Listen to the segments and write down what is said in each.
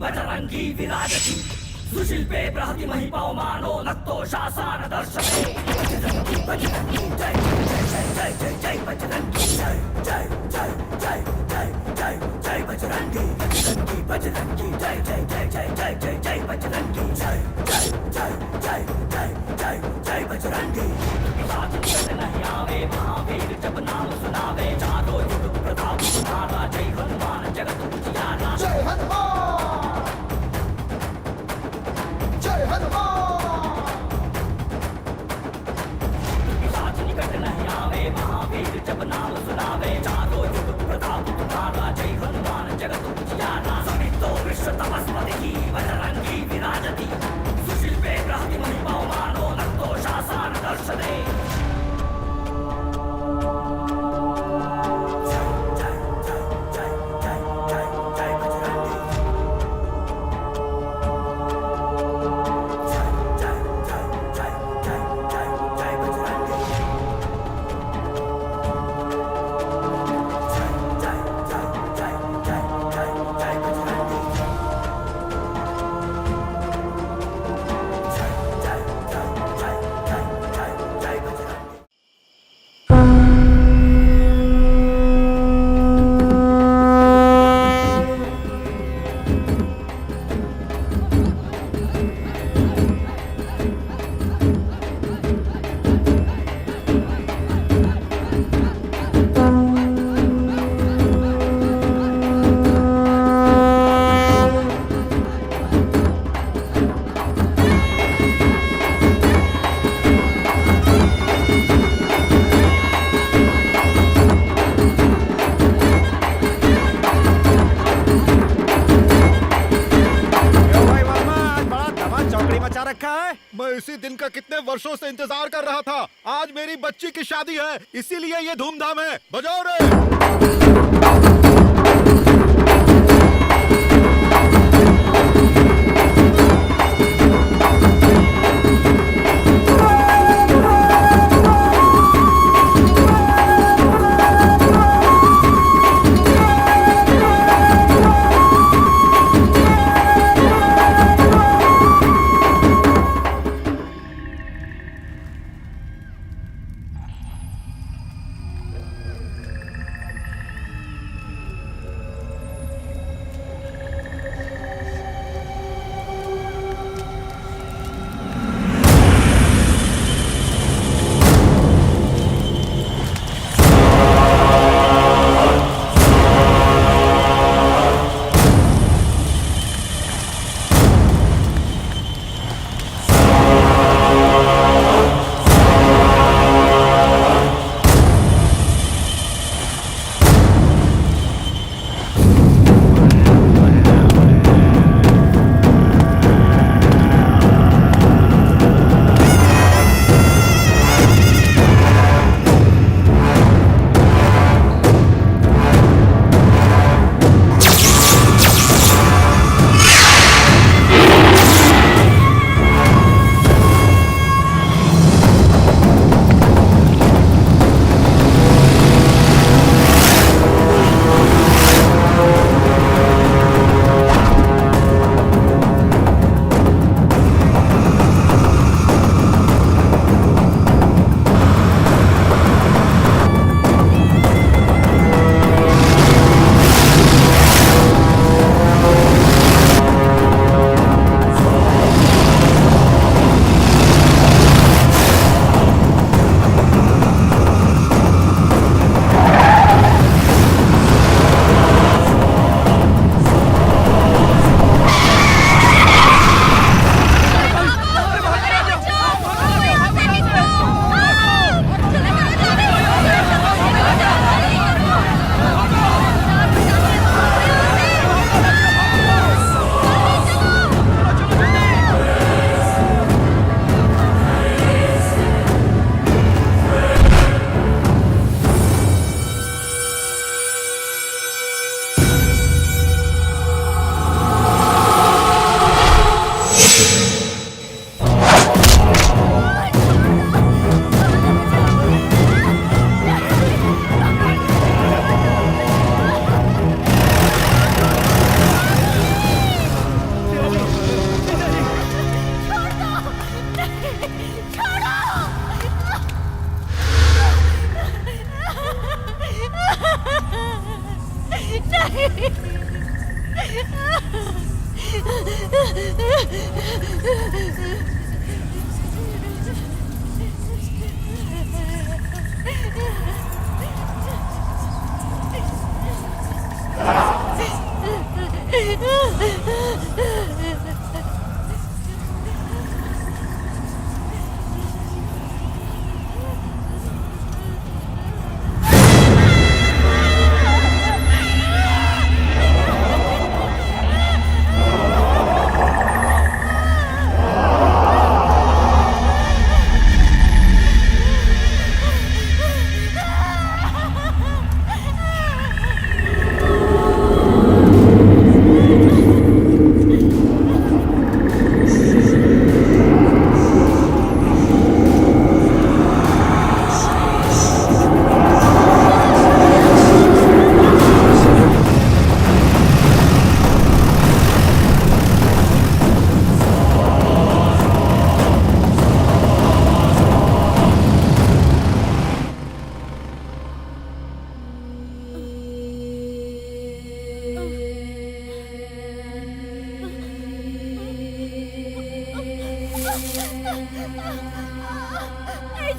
बजरंगी विराजति सुशिल्पे बृहति महिपवमानो नक्तो शासन दर्शने बजरंगी जय जय जय जय जय बजरंगी जय जय जय जय जय जय जय बजरंगी बजरंगी जय जय जय जय जय जय जय बजरंगी जय जय जय जय जय जय जय बजरंगी साथ नहीं आवे महावीर जब नाम सुनावे चारों युग प्रताप तुम्हारा जय हनुमान जगत उजियारा जय हनुमान जय हनुमान साथ निकट नहीं आवे महावीर जब नाम सुनावे चारों युग प्रताप तुम्हारा जय हनुमान जगत उजियारा समितो विश्व तपस्पति बजरंगी विराजति सुशिल्पे बृहति महिपवमानो नक्तो शासन दर्शने मैं इसी दिन का कितने वर्षों से इंतजार कर रहा था। आज मेरी बच्ची की शादी है, इसीलिए ये धूमधाम है। बजाओ रे।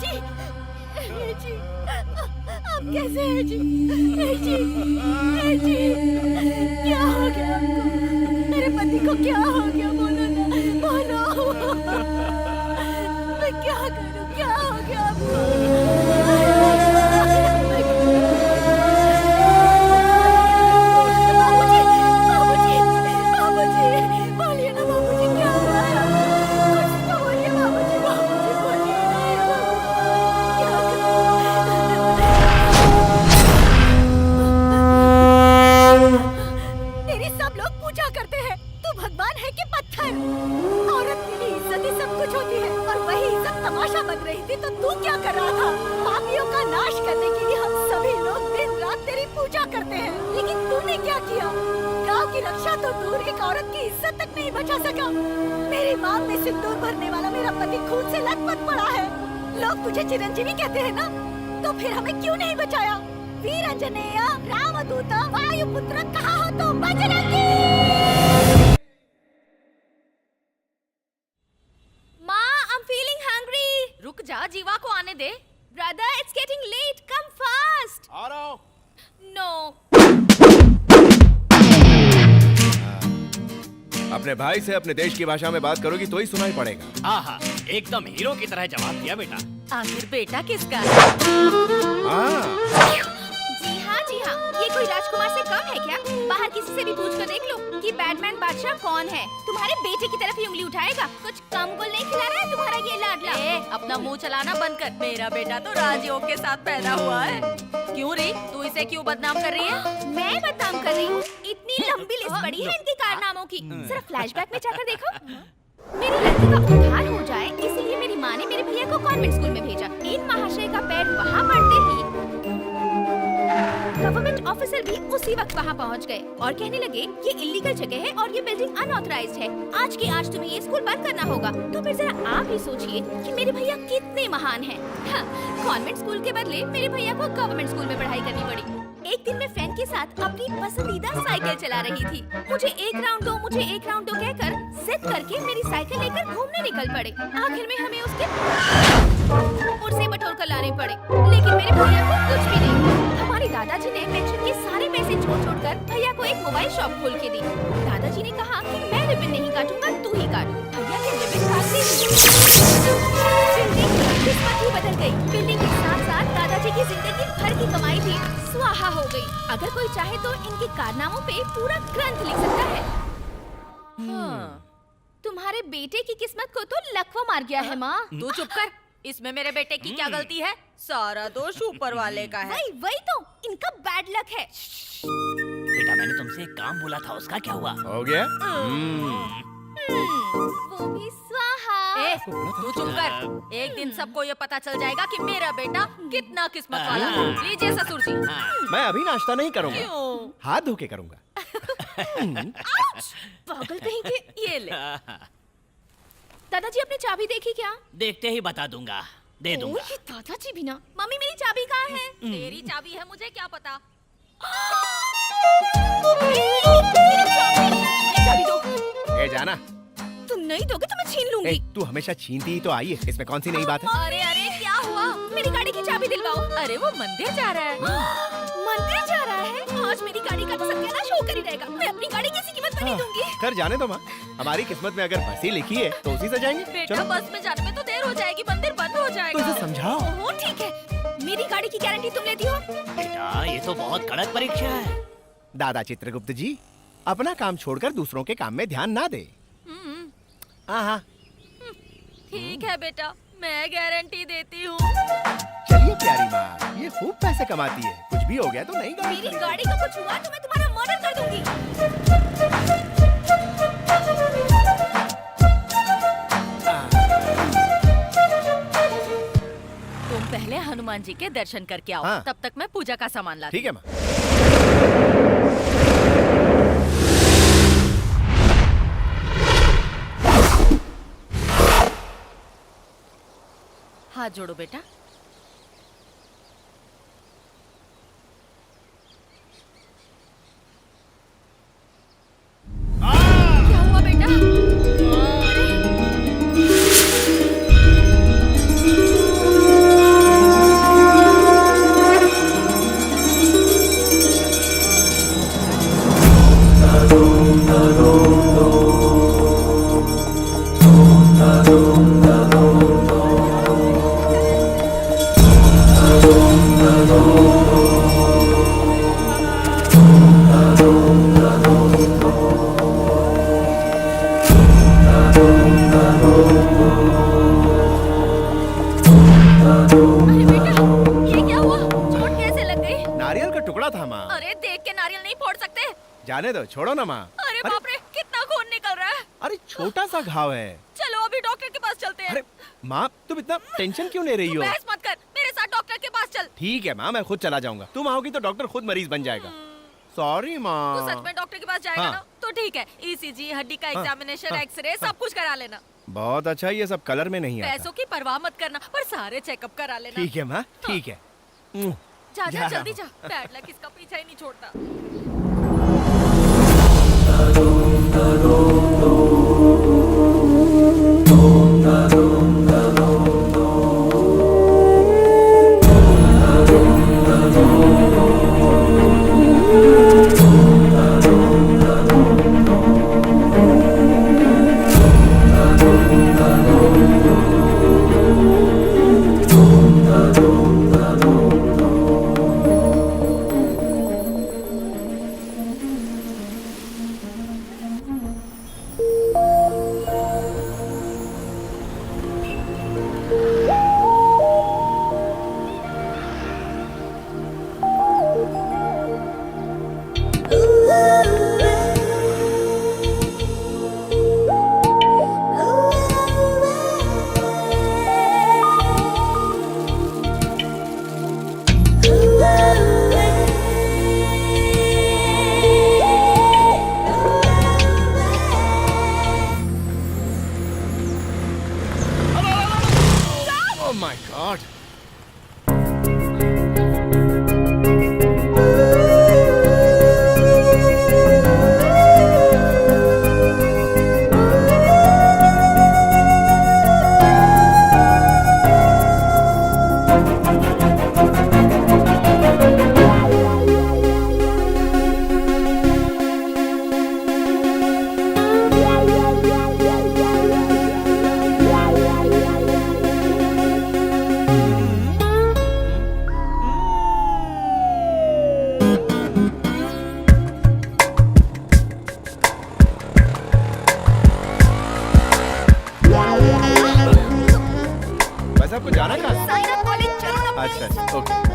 जी, जी, आप कैसे हैं जी? जी, जी, क्या हो गया आपको? मेरे पति को क्या हो गया? बोलो ना, बोलो। मैं क्या करूं? क्या हो गया आपको? बाबूजी, बाबूजी, बाबूजी, बोलिए ना बाबूजी, क्या हुआ है? कुछ तो बोलिए बाबूजी, बाबूजी बोलिए ना, क्या तेरी सब लोग पूजा करते हैं, तू भगवान है कि पत्थर? औरत के लिए इज्जत ही सब कुछ होती है, और वही इज्जत तमाशा बन रही थी तो तू क्या कर रहा था? पापियों का नाश करने के लिए हम सभी लोग दिन रात तेरी पूजा करते हैं, लेकिन तूने क्या किया? गांव की रक्षा तो दूर, एक औरत की इज्जत तक नहीं बचा सका। मेरी मांग में सिंदूर भरने वाला मेरा पति खून से लथपथ पड़ा है। लोग तुझे चिरंजीवी कहते हैं ना, तो फिर हमें क्यों नहीं बचाया? वीर अंजनेय, रामदूत, वायुपुत्र, कहाँ हो तुम? बजरंगी! माँ, I'm feeling hungry. रुक जा, जीवा को आने दे. Brother, it's getting late. Come fast. आ रहा हूँ। No. अपने भाई से अपने देश की भाषा में बात करोगी तो ही सुनाई पड़ेगा। आहा, एकदम हीरो की तरह जवाब दिया बेटा। आखिर बेटा किसका? हाँ, जी हाँ, ये कोई राजकुमार से कम है क्या? बाहर किसी से भी पूछ कर देख लो कि बैटमैन बादशाह कौन है। तुम्हारे बेटे की तरफ ही उंगली उठाएगा। कुछ कम गुल नहीं खिला रहा है तुम्हारा ये लाडला? अपना मुंह चलाना बंद कर। मेरा बेटा तो राजयोग के साथ पैदा हुआ है। क्यों रे, तू इसे क्यों बदनाम कर रही है? मैं बदनाम कर रही हूँ? इतनी लंबी लिस्ट पड़ी है इनके कारनामों की। जरा फ्लैशबैक में जाकर देखो। मेरी लड़की का उद्धार हो जाए, इसलिए मेरी माँ ने मेरे भैया को कॉन्वेंट स्कूल में भेजा। इन महाशय का पैर वहाँ पड़ते ही गवर्नमेंट ऑफिसर भी उसी वक्त वहाँ पहुँच गए और कहने लगे ये इलीगल जगह है और ये बिल्डिंग अनऑथराइज्ड है। आज के आज तुम्हें ये स्कूल बंद करना होगा। तो फिर जरा आप ही सोचिए कि मेरे भैया कितने महान हैं। हाँ, कॉन्वेंट स्कूल के बदले मेरे भैया को गवर्नमेंट स्कूल में पढ़ाई करनी पड़ी। एक दिन मैं फ्रेंड के साथ अपनी पसंदीदा साइकिल चला रही थी। मुझे एक राउंड दो कहकर जिद करके मेरी साइकिल लेकर घूमने निकल पड़े। आखिर में हमें उसके पुरसे बटोर कर लाने पड़े, लेकिन मेरे भैया को कुछ भी नहीं। हमारे दादाजी ने पेंशन के सारे पैसे छोड़ भैया को एक मोबाइल शॉप खोल के दी। दादाजी ने कहा कि मैं रिबन नहीं काटूंगा, तू ही काट। भैया ने रिबन काटते ही किस्मत ही बदल गई। बिल्डिंग के साथ साथ दादाजी की जिंदगी भर की कमाई भी स्वाहा हो गई। अगर कोई चाहे तो इनके कारनामों पे पूरा ग्रंथ लिख सकता है। तुम्हारे बेटे की किस्मत को तो लकवा मार गया है माँ। तू चुप कर। इसमें मेरे बेटे की क्या गलती है? सारा दोष ऊपर वाले का है। वही तो, इनका बैड लक है। बेटा, मैंने तुमसे एक काम बोला था, उसका क्या हुआ? हो गया? वो भी स्वाहा। तू चुप कर। एक दिन सबको ये पता चल जाएगा कि मेरा बेटा कितना किस्मत वाला है। लीजिए ससुर जी। मैं अभी नाश्ता नहीं करूँगा, क्यों? हाथ धो के करूँगा। पागल कहीं के। ये ले। दादाजी, अपनी चाबी देखी क्या? देखते ही बता दूंगा, दे दूंगा। ये दादाजी भी ना। मम्मी, मेरी चाबी कहाँ है? तेरी चाबी है, मुझे क्या पता। चाबी दो। ए जाना, तुम नहीं दोगे तो मैं छीन लूंगी। तू हमेशा छीनती ही तो आई है, इसमें कौन सी नई बात है? अरे अरे, क्या हुआ? मेरी गाड़ी की चाबी दिलवाओ। अरे वो मंदिर जा रहा है। मंदिर जा रहा है? आज मेरी गाड़ी का तो सत्यानाश होकर ही रहेगा। मैं अपनी गाड़ी किसी कीमत पर नहीं दूंगी। कर जाने दो माँ, हमारी किस्मत में अगर बस ही लिखी है तो उसी से जाएंगे। बेटा, चलो। बस में जाने में तो देर हो जाएगी, मंदिर बंद हो तो जाएगा। इसे समझाओ। ओह ठीक है, मेरी गाड़ी की गारंटी तुम लेती हो? बेटा, ये तो बहुत कड़क परीक्षा है। दादा चित्रगुप्त जी, अपना काम छोड़कर दूसरों के काम में ध्यान ना दे। हाँ, ठीक है बेटा, मैं गारंटी देती हूँ। चलिए प्यारी माँ, ये खूब पैसे कमाती है। कुछ भी हो गया तो नहीं गाड़ी मेरी गाड़ी को कुछ हुआ तो मैं तुम्हारा मर्डर कर दूंगी। तुम पहले हनुमान जी के दर्शन करके आओ। हाँ। तब तक मैं पूजा का सामान लाती ठीक है माँ। हाथ जोड़ो बेटा। क्या हुआ बेटा? जाने दो, छोड़ो ना माँ। अरे बाप रे, कितना खून निकल रहा है। अरे छोटा सा घाव है। चलो अभी डॉक्टर के पास चलते हैं। अरे माँ, तुम इतना टेंशन क्यों ले रही तू हो? बहस मत कर, मेरे साथ डॉक्टर के पास चल। ठीक है माँ, मैं खुद चला जाऊंगा। तुम आओगी तो डॉक्टर खुद मरीज बन जाएगा। सॉरी माँ। तू सच में डॉक्टर के पास जाएगा हाँ। ना? तो ठीक है, ईसीजी, हड्डी का एग्जामिनेशन, एक्सरे सब कुछ करा लेना। बहुत अच्छा, ये सब कलर में नहीं आता। पैसों की परवाह मत करना, पर सारे चेकअप करा लेना। ठीक है माँ, ठीक है। जा जा जा रहा जल्दी हूँ। जा, बैड लक इसका पीछा ही नहीं छोड़ता। Oh my God! बस आपको जाना कहाँ? साइना कॉलेज चलो ना। अच्छा अच्छा, ओके।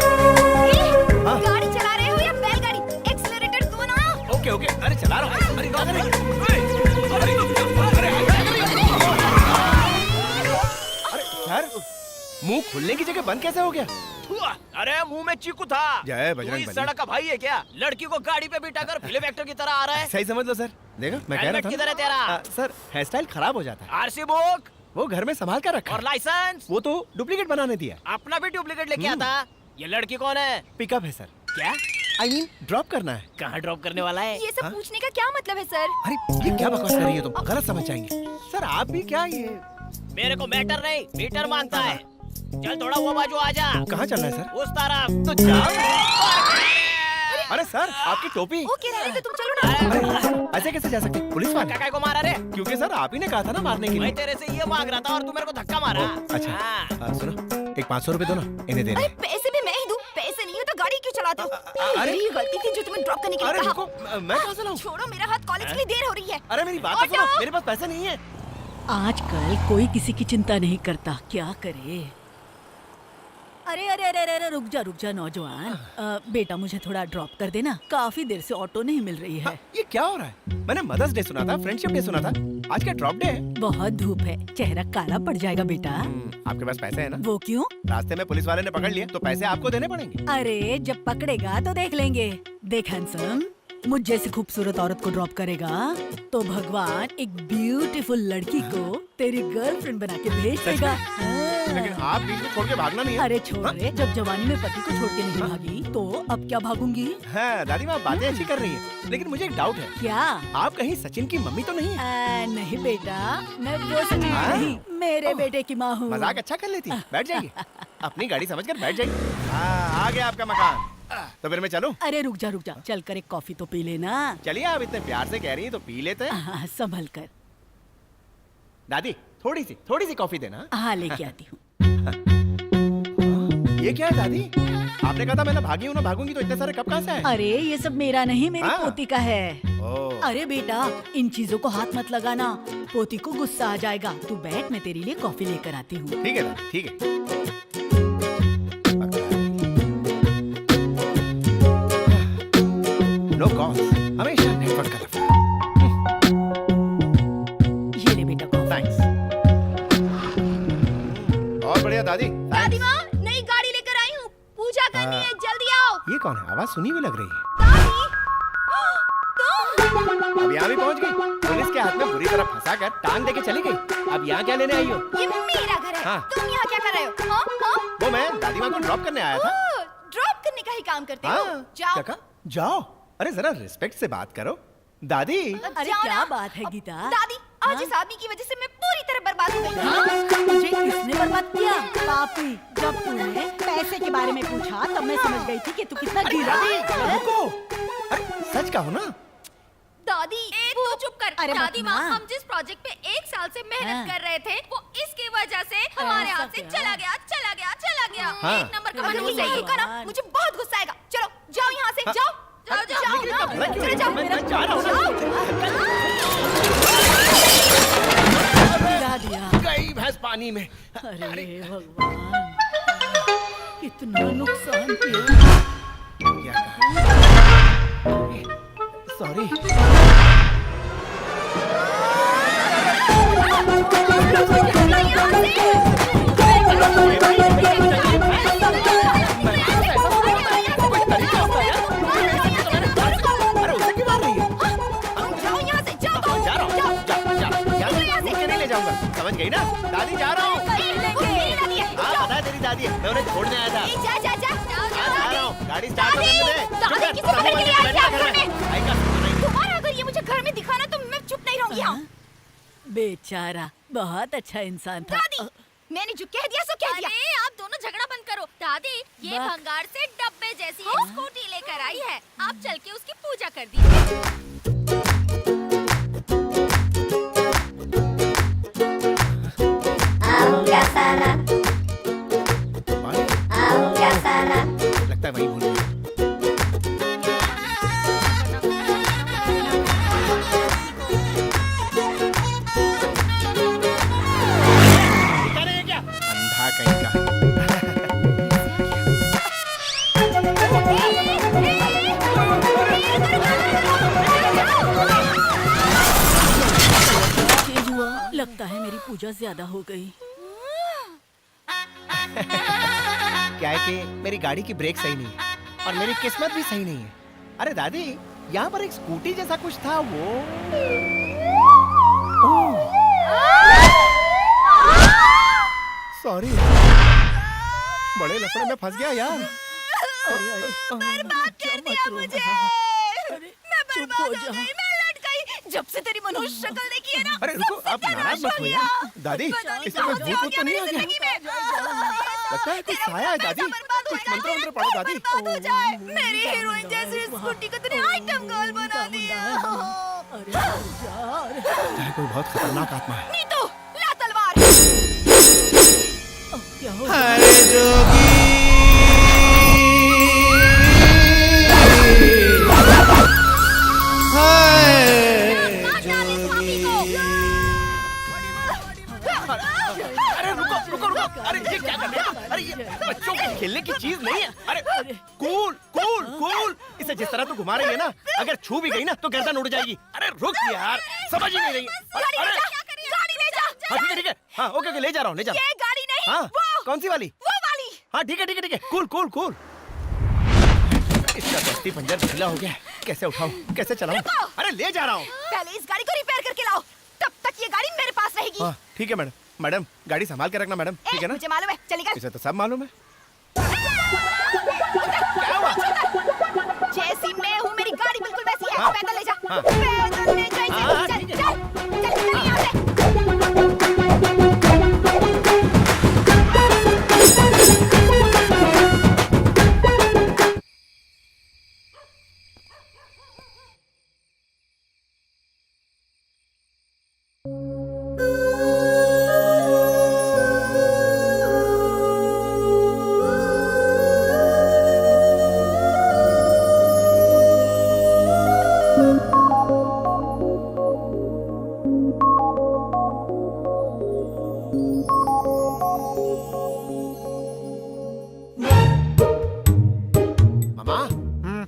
हाँ। गाड़ी चला रहे हो या बैलगाड़ी? एक्सीलरेटर दो ना। ओके ओके, अरे चला रहा हूँ। अरे अरे सर, मुंह खुलने की जगह बंद कैसे हो गया? अरे मुंह में चीकू था। जय तू बजरंग इस बली। सड़क का भाई है क्या? लड़की को गाड़ी पे बिठा कर फिल्म एक्टर की तरह आ रहा है। सही समझ लो सर। देखो मैं कह रहा हेलमेट था किधर ना। है तेरा? सर, हेयर स्टाइल खराब हो जाता है। आरसी बुक वो घर में संभाल कर रखा और है। लाइसेंस। वो तो डुप्लीकेट बनाने दिया। अपना भी डुप्लीकेट लेके आता। ये लड़की कौन है? पिकअप है सर। क्या? आई मीन ड्रॉप करना है। कहाँ ड्रॉप करने वाला है? ये सब हाँ? पूछने का क्या मतलब है सर? अरे ये क्या बकवास कर रही हो तुम? गलत समझ जाएंगे। सर आप भी क्या ये? मेरे को मैटर नहीं, मीटर मांगता है। चल थोड़ा वो बाजू आ जा। कहाँ चलना है सर? उस तरफ। तो जाओ। अरे सर, आपकी टोपी। ओके रहने दो, तुम चलो ना। अरे ऐसे कैसे जा सकते? पुलिस वाले? काका को मारा रे? क्योंकि सर आप ही ने कहा था ना मारने के मैं लिए। तेरे से ये मांग रहा था और तू मेरे को धक्का मारा। अच्छा हाँ। सुनो, एक 500 रुपए दो ना, इन्हें दे अरे दे। पैसे भी मैं ही दूं। पैसे नहीं हो तो गाड़ी क्यों चलाते हो? अरे- मेरी गलती थी जो तुम्हें ड्रॉप करने के लिए अरे कहा। रुको, मैं कहाँ से लाऊं? छोड़ो मेरा हाथ, कॉलेज के लिए देर हो रही है। अरे मेरी बात तो सुनो, मेरे पास पैसे नहीं है। आजकल कोई किसी की चिंता नहीं करता, क्या करे। अरे अरे अरे अरे रुक जा नौजवान। बेटा मुझे थोड़ा ड्रॉप कर देना, काफी देर से ऑटो नहीं मिल रही है। हाँ, ये क्या हो रहा है? मैंने मदर्स डे सुना था, फ्रेंडशिप डे सुना था, आज क्या ड्रॉप डे है? बहुत धूप है, चेहरा काला पड़ जाएगा बेटा। आपके पास पैसे है ना? वो क्यों? रास्ते में पुलिस वाले ने पकड़ लिया तो पैसे आपको देने पड़ेंगे। अरे जब पकड़ेगा तो देख लेंगे। देख हैंडसम, मुझ जैसी खूबसूरत औरत को ड्रॉप करेगा तो भगवान एक ब्यूटीफुल लड़की को तेरी गर्लफ्रेंड बना के भेज देगा। लेकिन हाँ। आप बीच में छोड़ के भागना नहीं है। अरे छोड़ रे, जब जवानी में पति को छोड़ के नहीं भागी तो अब क्या भागूंगी? हाँ, दादी माँ बातें अच्छी कर रही हैं, लेकिन मुझे एक डाउट है। क्या? आप कहीं सचिन की मम्मी तो नहीं है? नहीं बेटा, मैं वो सचिन हाँ? नहीं, मेरे बेटे की माँ हूँ। मजाक अच्छा कर लेती है। बैठ जाइए, अपनी गाड़ी समझकर बैठ जाइए। हाँ, आ गया आपका मकान। तो फिर मैं चलूं? अरे रुक जा, चल कर एक कॉफी तो पी लेना। चलिए, आप इतने प्यार से कह रही हैं तो पी लेते हैं। संभल कर। दादी थोड़ी सी कॉफी देना। हाँ लेके आती हूँ। ये क्या है दादी? आपने कहा था मैं ना भागी हूँ ना भागूंगी, तो इतने सारे कप कहाँ से आए? अरे ये सब मेरा नहीं, मेरी हाँ। पोती का है। ओह, अरे बेटा, इन चीजों को हाथ मत लगाना, पोती को गुस्सा आ जाएगा। तू बैठ, मैं तेरे लिए कॉफी लेकर आती हूँ। ठीक है दादी, ठीक है। नो कॉल्स, हमेशा नेटवर्क का लफड़ा। ये ले बेटा कॉफी। थैंक्स। बहुत बढ़िया दादी। दादी माँ, नई गाड़ी लेकर आई हूँ, पूजा करनी है, जल्दी आओ। ये कौन है? आवाज सुनी हुई लग रही है। दादी, अब यहाँ भी पहुँच गई। पुलिस के हाथ में बुरी तरह फंसा कर टांग देके चली गई। अब यहाँ क्या लेने आई हो? ये मेरा घर है। हाँ। तुम यहाँ क्या कर रहे हो? हाँ, हाँ? वो मैं दादी माँ को ड्रॉप करने आया था। ओह, ड्रॉप करने का ही काम करते हो? हाँ, जाओ। क्या कहा? जाओ। अरे जरा रिस्पेक्ट से बात करो दादी। अरे जाओ क्या ना। बात है गीता? दादी, आज हाँ? इस आदमी की वजह से मैं पूरी तरह बर्बाद हो गई। हाँ? मुझे किसने बर्बाद किया? पापी, जब तूने पैसे के बारे में पूछा तब मैं समझ गई थी कि तू कितना गिरा है। रुको, अरे सच कहो ना। दादी, तू चुप कर। अरे दादी मत माँ, ना। हम जिस प्रोजेक्ट पे 1 साल से मेहनत हाँ। कर रहे थे, वो इसकी वजह से हमारे ऐसा हाथ से क्या? चला गया। हाँ। 1 नंबर का अगर मनहूस ये है नहीं ये। रुका ना, मुझे बहुत गुस्सा आएगा। चलो, जाओ यहाँ से, जाओ। जाओ लेकिन ना। इतना बुरा क्यों चलो, है? जाओ। मैं जा रहा हूँ गिरा दिया। ना। गई भैंस पानी में। अरे भगवान, कितना नुकसान किया। क्या कहा? सॉरी। अरे उसे क्यों मार रही है? जाओ यहाँ से, जाओ। जा रहा हूँ। जा रुक के नहीं ले जाऊंगा। समझ गई ना? दादी जा रहा हूँ। हाँ पता है तेरी दादी है, मैं उन्हें छोड़ने आया था। हाँ, जा रहा हूँ। गाड़ी स्टार्ट करने दे। दादी, चुप कर, किसी को सामने घर के लिए बैठ जा आया घर में। घर में। आएगा, नहीं। तुम्हारा अगर ये मुझे घर में दिखा ना, तो मैं चुप नहीं रहूंगी यहाँ। बेचारा, बहुत अच्छा इंसान था। दादी, मैंने जो कह दिया सो कह दिया। अरे आप दोनों झगड़ा बंद करो। दादी, ये बक। भंगार से डब्बे जैसी एक स्कूटी लेकर आई है। आप चल के उसकी पूजा कर दीजिए। लगता है वही भूल गई। दिखा नहीं है क्या? अंधा कहीं का। चेंज हुआ, लगता है मेरी पूजा ज्यादा हो गई। क्या है कि मेरी गाड़ी की ब्रेक सही नहीं है और मेरी किस्मत भी सही नहीं है। अरे दादी, यहाँ पर एक स्कूटी जैसा कुछ था, वो सॉरी, बड़े लफड़े में फंस गया यार। बर्बाद कर दिया मुझे। मैं चुप बर्बाद हो हो जा। गई, मैं लट गई। जब से तेरी मनोज शक्ल देखी है ना, अरे रुको, सबसे आप प्यार नाराज मत हो हो गया। यार। दादी, पता नहीं इसमें कोई क्या भूत हो वूत तो नहीं आ मेरी गया? जिंदगी में। लगता है कुछ आया है दादी। बर्बाद हो कुछ जाए, मंत्र वंत्र पढ़ो दादी। बर्बाद हो जाए। मेरी हीरोइन जैसी स्कूटी को तूने आइटम गर्ल बना दिया। अरे यार, चाहे कोई बहुत खतरनाक आत्मा है। नीतू, ला तलवार। अब क्या हो गया? अरे जोगी अरे रुको रुको रुको, अरे ये क्या कर रहे हो? अरे ये बच्चों के खेलने की चीज नहीं है। अरे कूल कूल कूल, इसे जिस तरह तू घुमा रही है ना, अगर छू भी गई ना तो गर्दन उड़ जाएगी। अरे रुक यार, समझ ही नहीं रही। गाड़ी ले जा, गाड़ी ले जा। हाँ ठीक है ठीक है, हाँ ओके ओके, ले जा रहा हूँ ले जा रहा ये गाड़ी नहीं, हूँ। हाँ वो कौन सी वाली? वाली। हाँ ठीक है ठीक है ठीक है, कूल कूल कूल। इसका दस्ती पंजर ढीला हो गया, कैसे उठाऊं कैसे चलाऊं? अरे ले जा रहा हूँ। पहले इस गाड़ी को रिपेयर करके लाओ, तब तक ये गाड़ी मेरे पास रहेगी। हाँ ठीक है मैडम, मैडम गाड़ी संभाल के रखना मैडम, ठीक है ना? मुझे मालूम है, चली गई। इसे तो सब मालूम है। क्या हुआ? जैसी मैं हूँ, मेरी गाड़ी बिल्कुल वैसी है। हाँ। पैदल ले जा, हाँ। पैदल ले जा इसे। हाँ, चल ठीक है। चल चल चल यहाँ से। मामा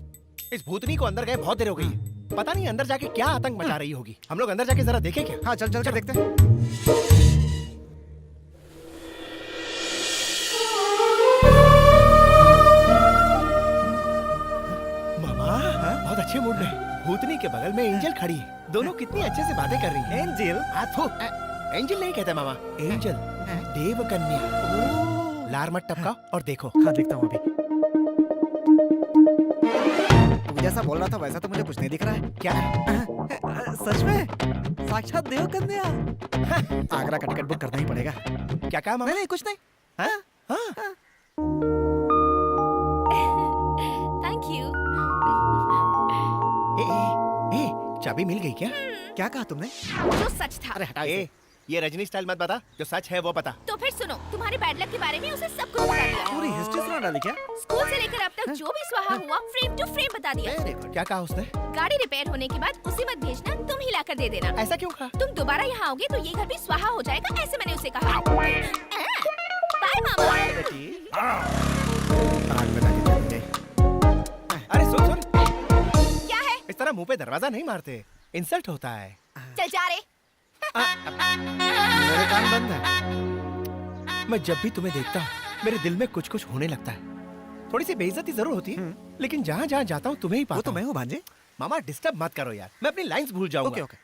इस भूतनी को अंदर गए बहुत देर हो गई है। पता नहीं अंदर जाके क्या आतंक मचा रही होगी। हम लोग अंदर जाके जरा देखें क्या? हाँ चल चल कर देखते हैं। मामा बहुत अच्छे मूड में। भूतनी के बगल में एंजल खड़ी है। दोनों कितनी अच्छे से बातें कर रही हैं। एंजल? एंजल नहीं कहते मामा, एंजल देव कन्या। लार मत टपका और देखो। हाँ देखता हूँ अभी। तू जैसा बोल रहा था वैसा तो मुझे कुछ नहीं दिख रहा है। क्या? सच में साक्षात देव कन्या। आगरा का टिकट बुक करना ही पड़ेगा। क्या कहा मामा? नहीं कुछ नहीं। हाँ? हाँ? Thank you. ए, चाबी मिल गई क्या? क्या कहा तुमने? जो सच था। अरे हटा ए, इसे। ये रजनी स्टाइल मत बता, जो सच है वो बता। तो फिर सुनो, तुम्हारे बैड लक के बारे में उसे सब कुछ बता दिया। पूरी हिस्ट्री सुना डाली क्या? स्कूल से लेकर अब तक जो भी स्वाहा हुआ फ्रेम टू फ्रेम बता दिया। क्या कहा उसने? गाड़ी रिपेयर होने के बाद उसे मत भेजना, तुम ही लाकर दे देना। ऐसा क्यों कहा? तुम दोबारा यहाँ आओगे तो ये घर भी स्वाहा हो जाएगा, ऐसे मैंने उसे कहा। बाय मामा। आग बता के चली गई। अरे सुन। क्या है? इस तरह मुंह पे दरवाजा नहीं मारते, इंसल्ट होता है। चल जा रे। मेरे कान बंद है। मैं जब भी तुम्हें देखता हूँ मेरे दिल में कुछ कुछ होने लगता है। थोड़ी सी बेइज्जती जरूर होती है, लेकिन जहाँ जहाँ जाता हूँ तुम्हें ही वो पाता तो मैं हूँ। हूँ भांजे। मामा डिस्टर्ब मत करो यार, मैं अपनी लाइंस भूल जाऊंगा। Okay okay.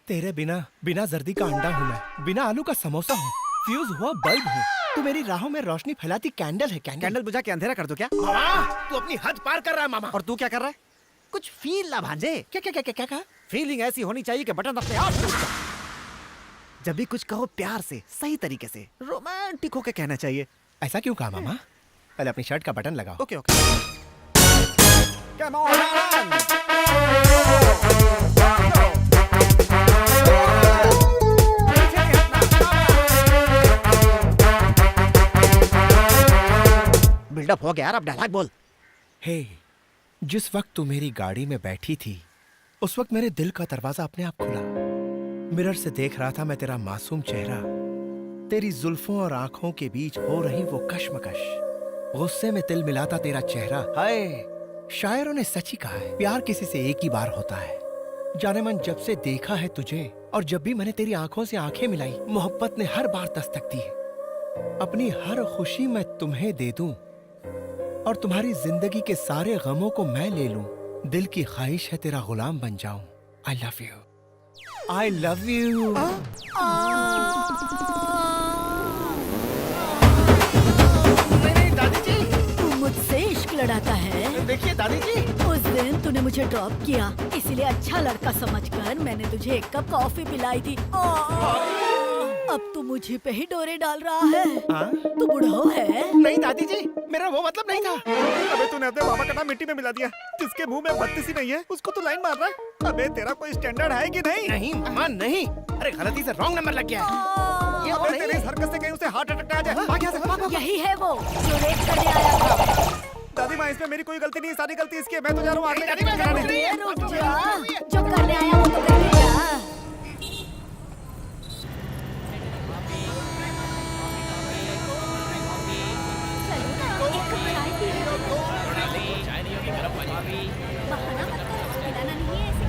तेरे बिना जर्दी का अंडा हूँ मैं, बिना आलू का समोसा हूँ, फ्यूज हुआ बल्ब हूँ। तू मेरी राहों में रोशनी फैलाती कैंडल है। कैंडल बुझा के अंधेरा कर दो क्या? मामा तू अपनी हद पार कर रहा है मामा। और तू क्या कर रहा है? कुछ फील ला भांजे। क्या क्या क्या क्या क्या कहा? फीलिंग ऐसी होनी चाहिए कि बटन अपने आप टूट जाए। जब भी कुछ कहो प्यार से, सही तरीके से, रोमांटिक होके कहना चाहिए। ऐसा क्यों कहा मामा? पहले अपनी शर्ट का बटन लगाओ। Okay okay. Come on! Buildup हो गया यार, अब डायलॉग बोल। हे, जिस वक्त तू मेरी गाड़ी में बैठी थी उस वक्त मेरे दिल का दरवाजा अपने आप खुला। मिरर से देख रहा था मैं तेरा मासूम चेहरा, तेरी जुल्फों और आंखों के बीच हो रही वो कश्मकश। गुस्से में तिल मिलाता तेरा चेहरा। हाय, शायरों ने सच ही कहा है, प्यार किसी से एक ही बार होता है। जाने मन जब से देखा है तुझे और जब भी मैंने तेरी आंखों से आंखें मिलाई, मोहब्बत ने हर बार दस्तक दी है। अपनी हर खुशी मैं तुम्हें दे दूं और तुम्हारी जिंदगी के सारे गमों को मैं ले लूं। दिल की ख्वाहिश है तेरा गुलाम बन जाऊं। I love you, I love you. नहीं दादी जी, तू मुझसे इश्क लड़ाता है। देखिए दादी जी, उस दिन तूने मुझे ड्रॉप किया, इसीलिए अच्छा लड़का समझकर मैंने तुझे एक कप कॉफी पिलाई थी। अब तू मुझे पे ही डोरे डाल रहा है। तू बुढ़ो है। नहीं दादी जी, मेरा वो मतलब नहीं था। अबे तूने अपने बाबा का नाम मिट्टी में मिला दिया। जिसके मुंह में बत्तीस ही नहीं है उसको तू लाइन मार रहा है। अबे तेरा कोई स्टैंडर्ड है कि नहीं? नहीं मामा नहीं, अरे गलती से रॉन्ग नंबर लग गया। ये वो अबे नहीं तेरी इस हरकत से कहीं उसे हार्ट अटैक आ जाए। भाग यहाँ से, भाग, भाग। यही है वो जो रेप करने आया था। दादी माँ, इसमें मेरी कोई गलती नहीं, सारी गलती इसकी है। मैं तो जा रहा हूँ आगे दादी माँ, कराने। रुक जा, जो करने आया वो तो करके जा। बहाना मत कर, खिलाना नहीं है ऐसे।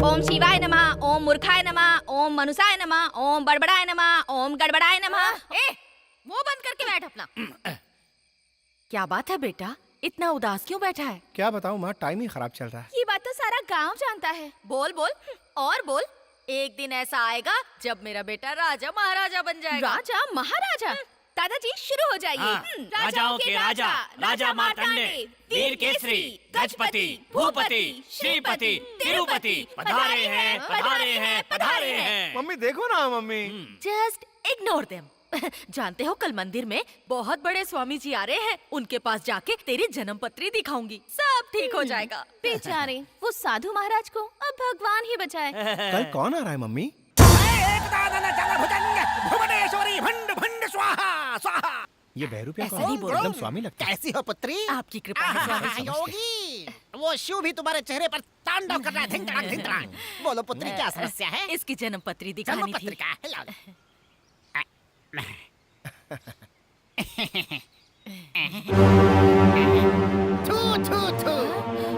ओम शिवाय नमः, ओम मूर्खाय नमः, ओम मनुषाय नमः, ओम बड़बड़ाय नमः, ओम गड़बड़ाय नमः। ए, वो बंद करके बैठ अपना। क्या बात है बेटा, इतना उदास क्यों बैठा है? क्या बताऊं माँ, टाइम ही खराब चल रहा है। ये बात तो सारा गांव जानता है। बोल बोल और बोल। एक दिन ऐसा आएगा जब मेरा बेटा राजा महाराजा बन जाएगा। राजा महाराजा? दादाजी शुरू हो जाइए। राजाओं के राजा, राजा मार्तंडे, वीर केसरी, गजपति, भूपति, श्रीपति, तिरुपति, पधारे हैं, पधारे हैं, पधारे हैं। मम्मी देखो ना मम्मी। Just ignore them. जानते हो कल मंदिर में बहुत बड़े स्वामी जी आ रहे हैं, उनके पास जाके तेरी जन्म पत्री दिखाऊंगी, सब ठीक हो जाएगा। बेचारे वो साधु महाराज को अब भगवान ही बचाए। कल कौन आ रहा है मम्मी? ये बहरू प्या ऐसा नहीं बोलो। एकदम स्वामी लगता है। कैसी हो पुत्री? आपकी कृपा है स्वामी जी। योगी, वो शिव भी तुम्हारे चेहरे पर तांडव कर रहा है। धिंग तड़ांग, धिंग तड़ांग। बोलो पुत्री, क्या समस्या है? इसकी जन्म पत्री दिखानी जन्म थी। पत्रिका हिला दो। थू थू थू,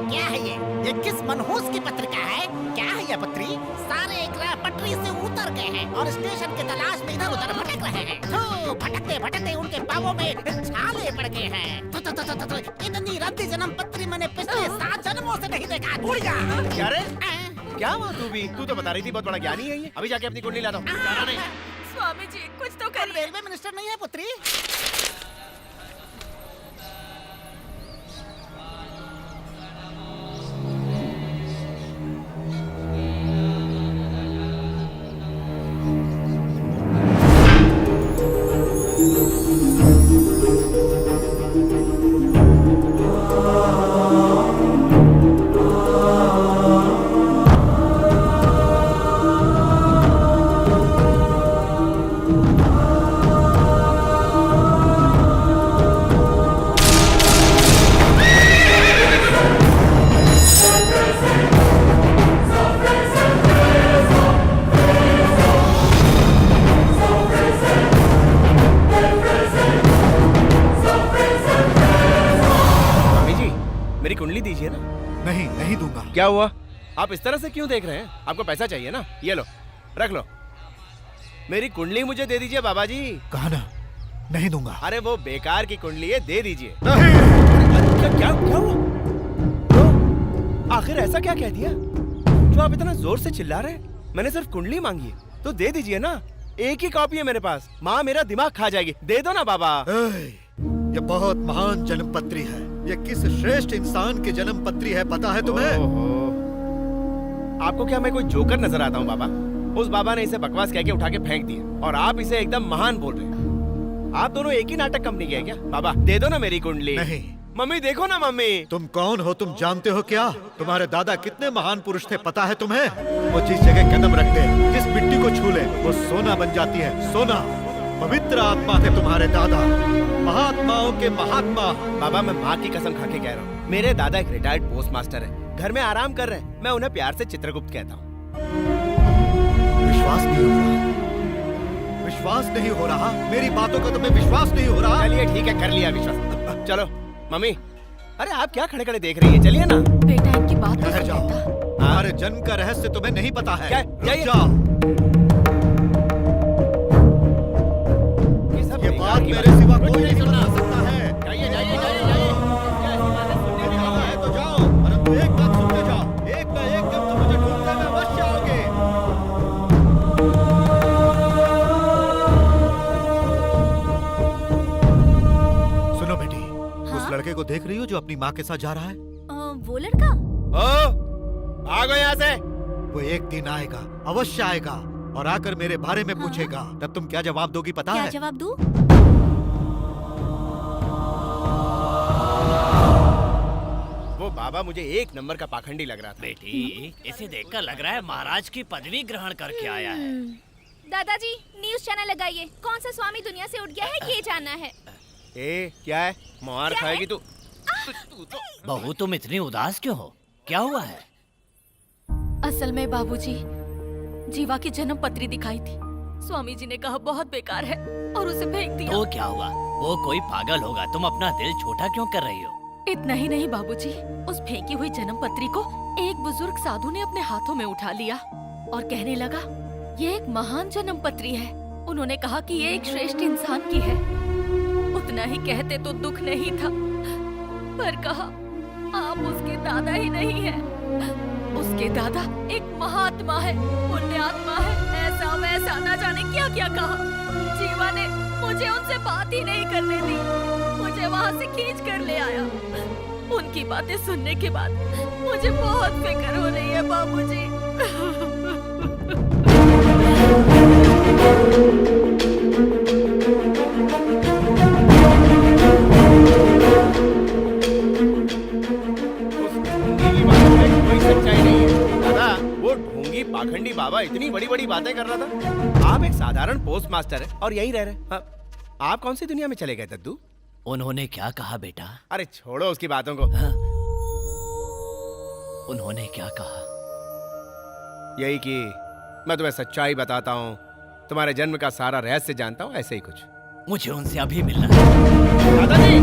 क्या है ये किस मनहूस की पत्रिका है? क्या है ये पत्री? सारे ग्रह पटरी से उतर गए हैं और स्टेशन की तलाश में इधर उधर भटक रहे हैं। थू, भटकते भटकते उनके पांवों में छाले पड़ गए हैं। थू, थू, थू, थू, थू, थू, इतनी रद्दी जन्म पत्री मैंने पिछले 7 जन्मों से नहीं देखा। उड़ जा। क्या रे? क्या हुआ तू भी? तू तो बता रही थी बहुत बड़ा ज्ञानी है ये। अभी जाके अपनी कुंडली लाता हूँ। जाना नहीं। स्वामी जी कुछ तो करिए। रेलवे मिनिस्टर नहीं है पुत्री? मेरी कुंडली दीजिए ना। नहीं, नहीं दूंगा। क्या हुआ? आप इस तरह से क्यों देख रहे हैं? आपको पैसा चाहिए ना? ये लो, रख लो। मेरी कुंडली मुझे दे दीजिए बाबा जी। कहा ना, नहीं दूंगा। अरे वो बेकार की कुंडली है, दे दीजिए। नहीं। क्या हुआ? तो आखिर ऐसा क्या कह दिया जो आप इतना जोर से चिल्ला रहे हैं? मैंने सिर्फ कुंडली मांगी है, तो दे दीजिए ना। एक ही कॉपी है मेरे पास। माँ मेरा दिमाग खा जाएगी। दे दो ना बाबा। ये बहुत महान जन्म पत्री है। ये किस श्रेष्ठ इंसान की जन्म पत्री है पता है तुम्हें? आपको क्या मैं कोई जोकर नजर आता हूँ बाबा? उस बाबा ने इसे बकवास कह के उठा के फेंक दिया और आप इसे एकदम महान बोल रहे हैं। आप दोनों एक ही नाटक कंपनी के हैं क्या? बाबा दे दो ना मेरी कुंडली। नहीं। मम्मी देखो ना मम्मी। तुम कौन हो? तुम जानते हो क्या तुम्हारे दादा कितने महान पुरुष थे पता है तुम्हें? वो जिस जगह कदम रखते, जिस मिट्टी को छू ले, वो सोना बन जाती है। सोना। पवित्र आत्मा थे तुम्हारे दादा, महात्माओं के महात्मा। बाबा मैं माँ की कसम खा के कह रहा हूँ, मेरे दादा एक रिटायर्ड पोस्ट मास्टर है, घर में आराम कर रहे हैं। मैं उन्हें प्यार से चित्रगुप्त कहता हूँ। विश्वास नहीं हो रहा? विश्वास नहीं हो रहा? मेरी बातों का तुम्हें विश्वास नहीं हो रहा? चलिए ठीक है, कर लिया विश्वास। चलो मम्मी। अरे आप क्या खड़े खड़े देख रही है? चलिए ना। बेटा इनकी बात नहीं ठहर जाओ। सुनता। हमारे जन्म का रहस्य तुम्हें नहीं पता है। क्या? रुक जाओ। ये बात मेरे सिवा कोई नहीं समझ सकता है। जाइए जाइए जाइए जाइए। सुनने जाना है तो जाओ, परंतु एक बात सुनते जाओ। एक न एक दिन तुम मुझे ढूंढने में अवश्य आओगे। सुनो बेटी, उस लड़के को देख रही हो जो अपनी माँ के साथ जा रहा है? वो लड़का? ओ, भागो यहाँ से। वो एक दिन आएगा, अवश्य आएगा और आकर मेरे बारे में पूछेगा। तब तुम क्या जवाब दोगी पता क्या है? जवाब दूं? वो बाबा मुझे एक नंबर का पाखंडी लग रहा था। बेटी इसे देखकर लग रहा है महाराज की पदवी ग्रहण करके आया है। दादाजी न्यूज़ चैनल लगाइए, कौन सा स्वामी दुनिया से उठ गया है ये जानना है। ए क्या है? मार क्या खाएगी है? तू। तू तो बहू तुम इतनी उदास क्यों हो? क्या हुआ है? असल में बाबूजी, जीवा की जन्म पत्री दिखाई थी। स्वामी जी ने कहा बहुत बेकार है और उसे फेंक दिया। तो क्या हुआ? वो कोई पागल होगा, तुम अपना दिल छोटा क्यों कर रही हो? इतना ही नहीं बाबूजी, उस फेंकी हुई जन्म पत्री को एक बुजुर्ग साधु ने अपने हाथों में उठा लिया और कहने लगा ये एक महान जन्म पत्री है। उन्होंने कहा कि ये एक श्रेष्ठ इंसान की है। उतना ही कहते तो दुख नहीं था, पर कहा आप उसके दादा ही नहीं हैं। उसके दादा एक महात्मा है, पुण्यात्मा है, ऐसा वैसा न जाने क्या क्या कहा। जीवा ने मुझे उनसे बात ही नहीं करने दी, मुझे वहाँ से खींच कर ले आया। उनकी बातें सुनने के बाद मुझे बहुत फिक्र हो रही है बाबूजी। पाखंडी बाबा इतनी बड़ी बड़ी बातें कर रहा था। आप एक साधारण पोस्ट मास्टर है और यहीं रह रहे। हाँ, आप कौन सी दुनिया में चले गए दद्दू? उन्होंने क्या कहा बेटा? अरे छोड़ो उसकी बातों को। हाँ? उन्होंने क्या कहा? यही कि मैं तुम्हें सच्चाई बताता हूँ, तुम्हारे जन्म का सारा रहस्य जानता हूँ, ऐसे ही कुछ। मुझे उनसे अभी मिलना है। दादाजी!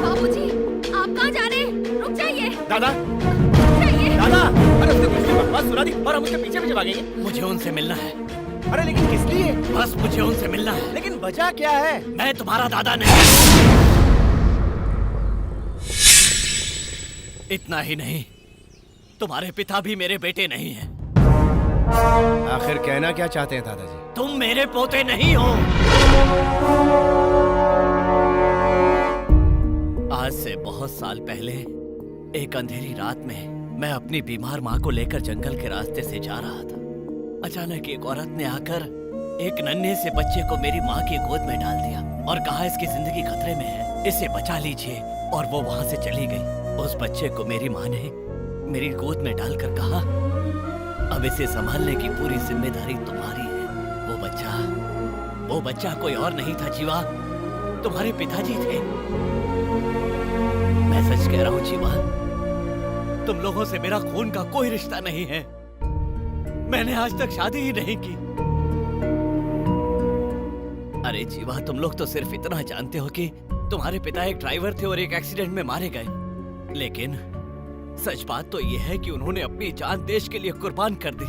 बाबूजी, आप कहाँ जा रहे हैं? रुक जाइए। दादा! रुक जाइए। दादा! अरे उसने कुछ भी बकवास सुना दी और हम उसके पीछे पीछे भागेंगे। मुझे उनसे मिलना है। अरे लेकिन किस लिए? बस मुझे उनसे मिलना है। लेकिन वजह क्या है? मैं तुम्हारा दादा नहीं। इतना ही नहीं, तुम्हारे पिता भी मेरे बेटे नहीं हैं। आखिर कहना क्या चाहते हैं दादाजी? तुम मेरे पोते नहीं हो। आज से बहुत साल पहले एक अंधेरी रात में मैं अपनी बीमार माँ को लेकर जंगल के रास्ते से जा रहा था। अचानक एक औरत ने आकर एक नन्हे से बच्चे को मेरी माँ की गोद में डाल दिया और कहा इसकी जिंदगी खतरे में है, इसे बचा लीजिए। और वो वहाँ से चली गई। उस बच्चे को मेरी माँ ने मेरी गोद में डालकर कहा, अब इसे संभालने की पूरी जिम्मेदारी तुम्हारी है। वो बच्चा कोई और नहीं था जीवा, तुम्हारे पिताजी थे। मैं सच कह रहा हूँ जीवा, तुम लोगों से मेरा खून का कोई रिश्ता नहीं है। मैंने आज तक शादी ही नहीं की। अरे जीवा, तुम लोग तो सिर्फ इतना जानते हो कि तुम्हारे पिता एक ड्राइवर थे और एक एक्सीडेंट में मारे गए। लेकिन सच बात तो यह है कि उन्होंने अपनी जान देश के लिए कुर्बान कर दी।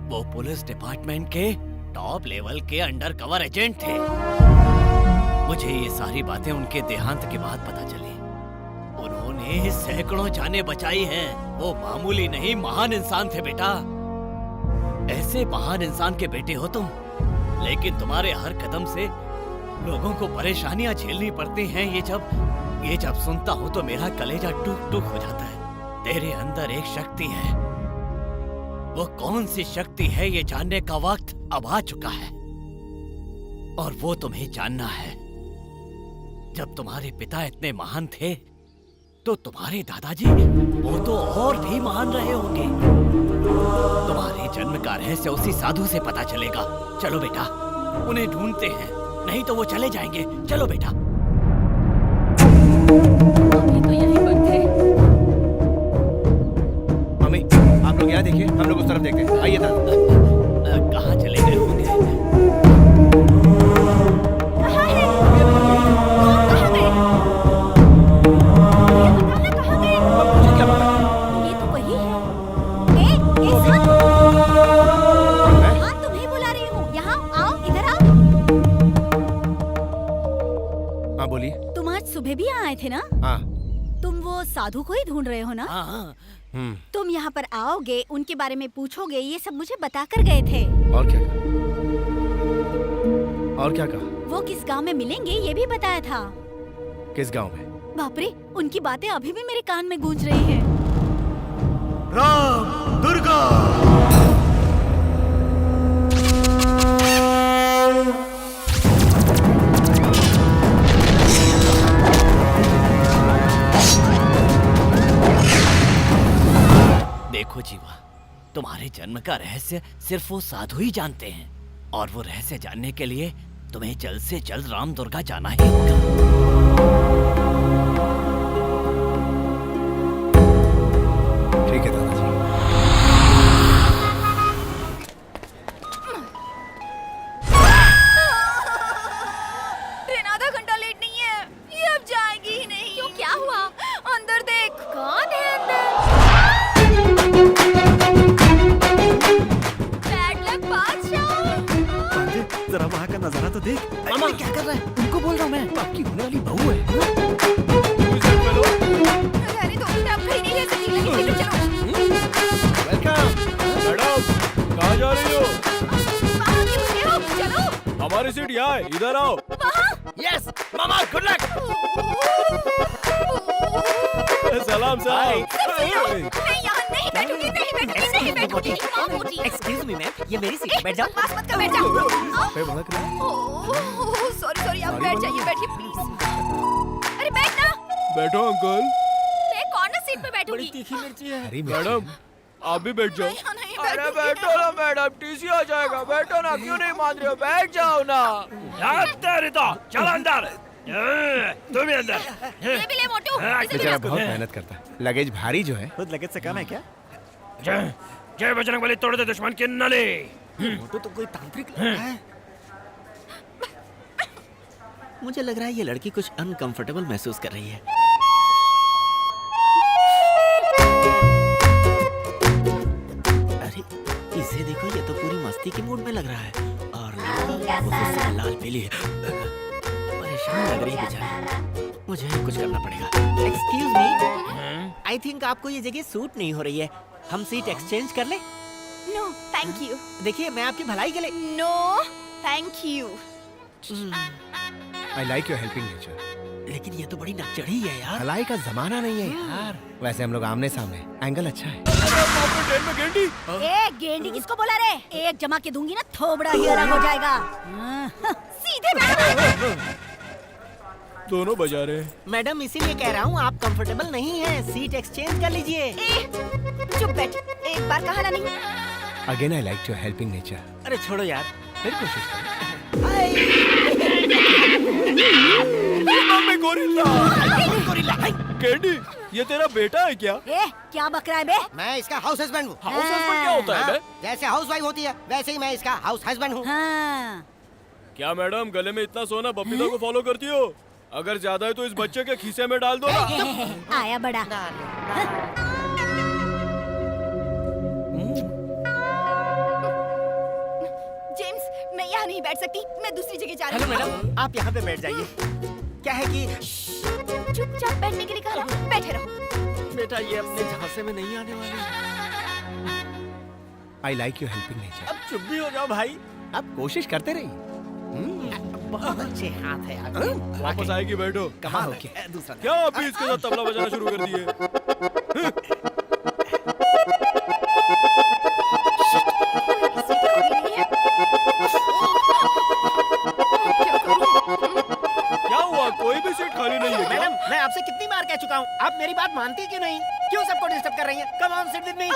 वो पुलिस डिपार्टमेंट के टॉप लेवल के अंडर कवर एजेंट थे। मुझे ये सारी बातें उनके देहांत के बाद पता चली। उन्होंने सैकड़ों जानें बचाई हैं। वो मामूली नहीं, महान इंसान थे बेटा। ऐसे महान इंसान के बेटे हो तुम, लेकिन तुम्हारे हर कदम से लोगों को परेशानियां झेलनी पड़ती हैं। ये जब सुनता हूँ तो मेरा कलेजा टूक टूक हो जाता है। तेरे अंदर एक शक्ति है। वो कौन सी शक्ति है ये जानने का वक्त अब आ चुका है, और वो तुम्हें जानना है। जब तुम्हारे पिता इतने महान थे तो तुम्हारे दादाजी वो तो और भी महान रहे होंगे। तुम्हारे जन्म का रहस्य उसी साधु से पता चलेगा। चलो बेटा, उन्हें ढूंढते हैं, नहीं तो वो चले जाएंगे। चलो बेटा। अभी तो यहीं पर थे। मम्मी, आप लोग यहाँ देखिए, हम लोग उस तरफ देखते हैं। आइए दादा। कहाँ चले गए होंगे? कहाँ है? कहाँ गए? कहाँ गए? मुझे क्या पता? ये तो वही है। ए सुन! हाँ, तुम्हें बुला रही हूँ। यहाँ आओ, इधर आओ। हाँ बोलिए। तुम आज सुबह भी यहाँ आए थे ना? हाँ। तुम वो साधु को ही ढूंढ रहे हो ना? हाँ। तुम यहाँ पर आओगे, उनके बारे में पूछोगे, ये सब मुझे बता कर गए थे। और क्या कहा? और क्या कहा? वो किस गांव में मिलेंगे ये भी बताया था। किस गांव में? बाप रे, उनकी बातें अभी भी मेरे कान में गूंज रही हैं। राम, दुर्गा! देखो जीवा, तुम्हारे जन्म का रहस्य सिर्फ वो साधु ही जानते हैं, और वो रहस्य जानने के लिए तुम्हें जल्द से जल्द राम दुर्गा जाना ही होगा। ठीक है दादाजी। ट्रेन आधा घंटा लेट नहीं है, ये अब जाएगी ही नहीं। क्यों, क्या हुआ? अंदर देख। कौन है अंदर? बैड लक बादशाह। जरा वहाँ का नजारा तो देख। मामा क्या कर रहा है? उनको बोल रहा हूँ मैं, आपकी होने वाली बहू है। अरे तो अब खड़ी नहीं रह सकती, लेकिन चलो। वेलकम। मैडम, कहाँ जा रही हो? वहाँ की मुझे हो, चलो। हमारी सीट यहाँ है, इधर आओ। यस मामा, गुड लक। सलाम साहब। मैं यहाँ नहीं बैठूंगी, नहीं बैठूंगी, नहीं बैठूंगी। एक्सक्यूज मी मैम, ये मेरी सीट, बैठ जाओ। पास मत कर, बैठ जाओ। सॉरी, आप बैठ जाइए, बैठिए प्लीज। अरे बैठ ना। बैठो अंकल। मैं कॉर्नर सीट पे बैठूंगी। तीखी मिर्ची है। अरे मैडम, आप भी बैठ जाओ। नहीं, अरे बैठो ना मैडम, टीसी आ जाएगा। बैठो ना, क्यों नहीं मान रहे हो? बैठ जाओ ना। चल अंदर, तुम भी अंदर। ये भी ले मोटू, इसे भी बेचारा रख। बहुत मेहनत करता है। लगेज भारी जो है। खुद लगेज से कम है क्या? जय बजरंगबली, तोड़ दे दुश्मन की नली। मोटू तो कोई तांत्रिक लग रहा है। मुझे लग रहा है ये लड़की कुछ अनकंफर्टेबल महसूस कर रही है। अरे इसे देखो, ये तो पूरी मस्ती के मूड में लग रहा है। और लड़की ऑफिस से लाल पीली है। परेशान लग रही है बेचारी। मुझे कुछ करना पड़ेगा। एक्सक्यूज मी, आई थिंक आपको ये जगह सूट नहीं हो रही है। हम सीट एक्सचेंज कर ले? No thank you. देखिए, मैं आपकी भलाई के लिए। No thank you. I like your helping nature. लेकिन ये तो बड़ी नकचढ़ी है यार। भलाई का जमाना नहीं है यार। वैसे हम लोग आमने सामने, एंगल अच्छा है। ए गेंडी किसको बोला रे? एक जमा के दूंगी ना, थोबड़ा ही अलग हो जाएगा। सीधे बैठ। दोनों बजा रहे हैं। मैडम, इसीलिए कह रहा हूँ, आप कंफर्टेबल नहीं हैं। सीट एक्सचेंज कर लीजिए। चुप बैठ, एक बार कहा ना नहीं। Again I like your helping nature. अरे छोड़ो यार। फिर कोशिश करो। कैंडी, ये तेरा बेटा है क्या? ए क्या बक रहा है बे? मैं इसका हाउस हस्बैंड हूँ। हाउस हस्बैंड क्या होता है बे? जैसे हाउस वाइफ होती है, वैसे ही मैं इसका हाउस हस्बैंड हूँ। हाँ। क्या मैडम, गले में इतना सोना बबीता को फॉलो करती हो? अगर ज्यादा है तो इस बच्चे के खीसे में डाल दो ना। आया बड़ा। जेम्स, मैं यहाँ नहीं बैठ सकती। मैं दूसरी जगह जा रही हेलो हूँ। मैडम, आप यहाँ पे बैठ जाइए। क्या है कि चुपचाप बैठने के लिए कहा ना, बैठे रहो। बेटा, ये अपने झांसे में नहीं आने वाली। आई लाइक योर हेल्पिंग नेचर। अब चुप भी हो जाओ भाई। आप कोशिश करते रहिए। बहुत अच्छे हाथ है यार। वापस आएगी, बैठो। कहाँ हो क्या? दूसरा क्या आप भी इसके साथ तबला बजाना शुरू कर दिए? क्या हुआ? कोई भी सीट खाली नहीं है क्या? मैडम, मैं आपसे कितनी बार कह चुका हूँ, आप मेरी बात मानती क्यों नहीं? क्यों सबको डिस्टर्ब कर रही हैं? Come on, sit with me.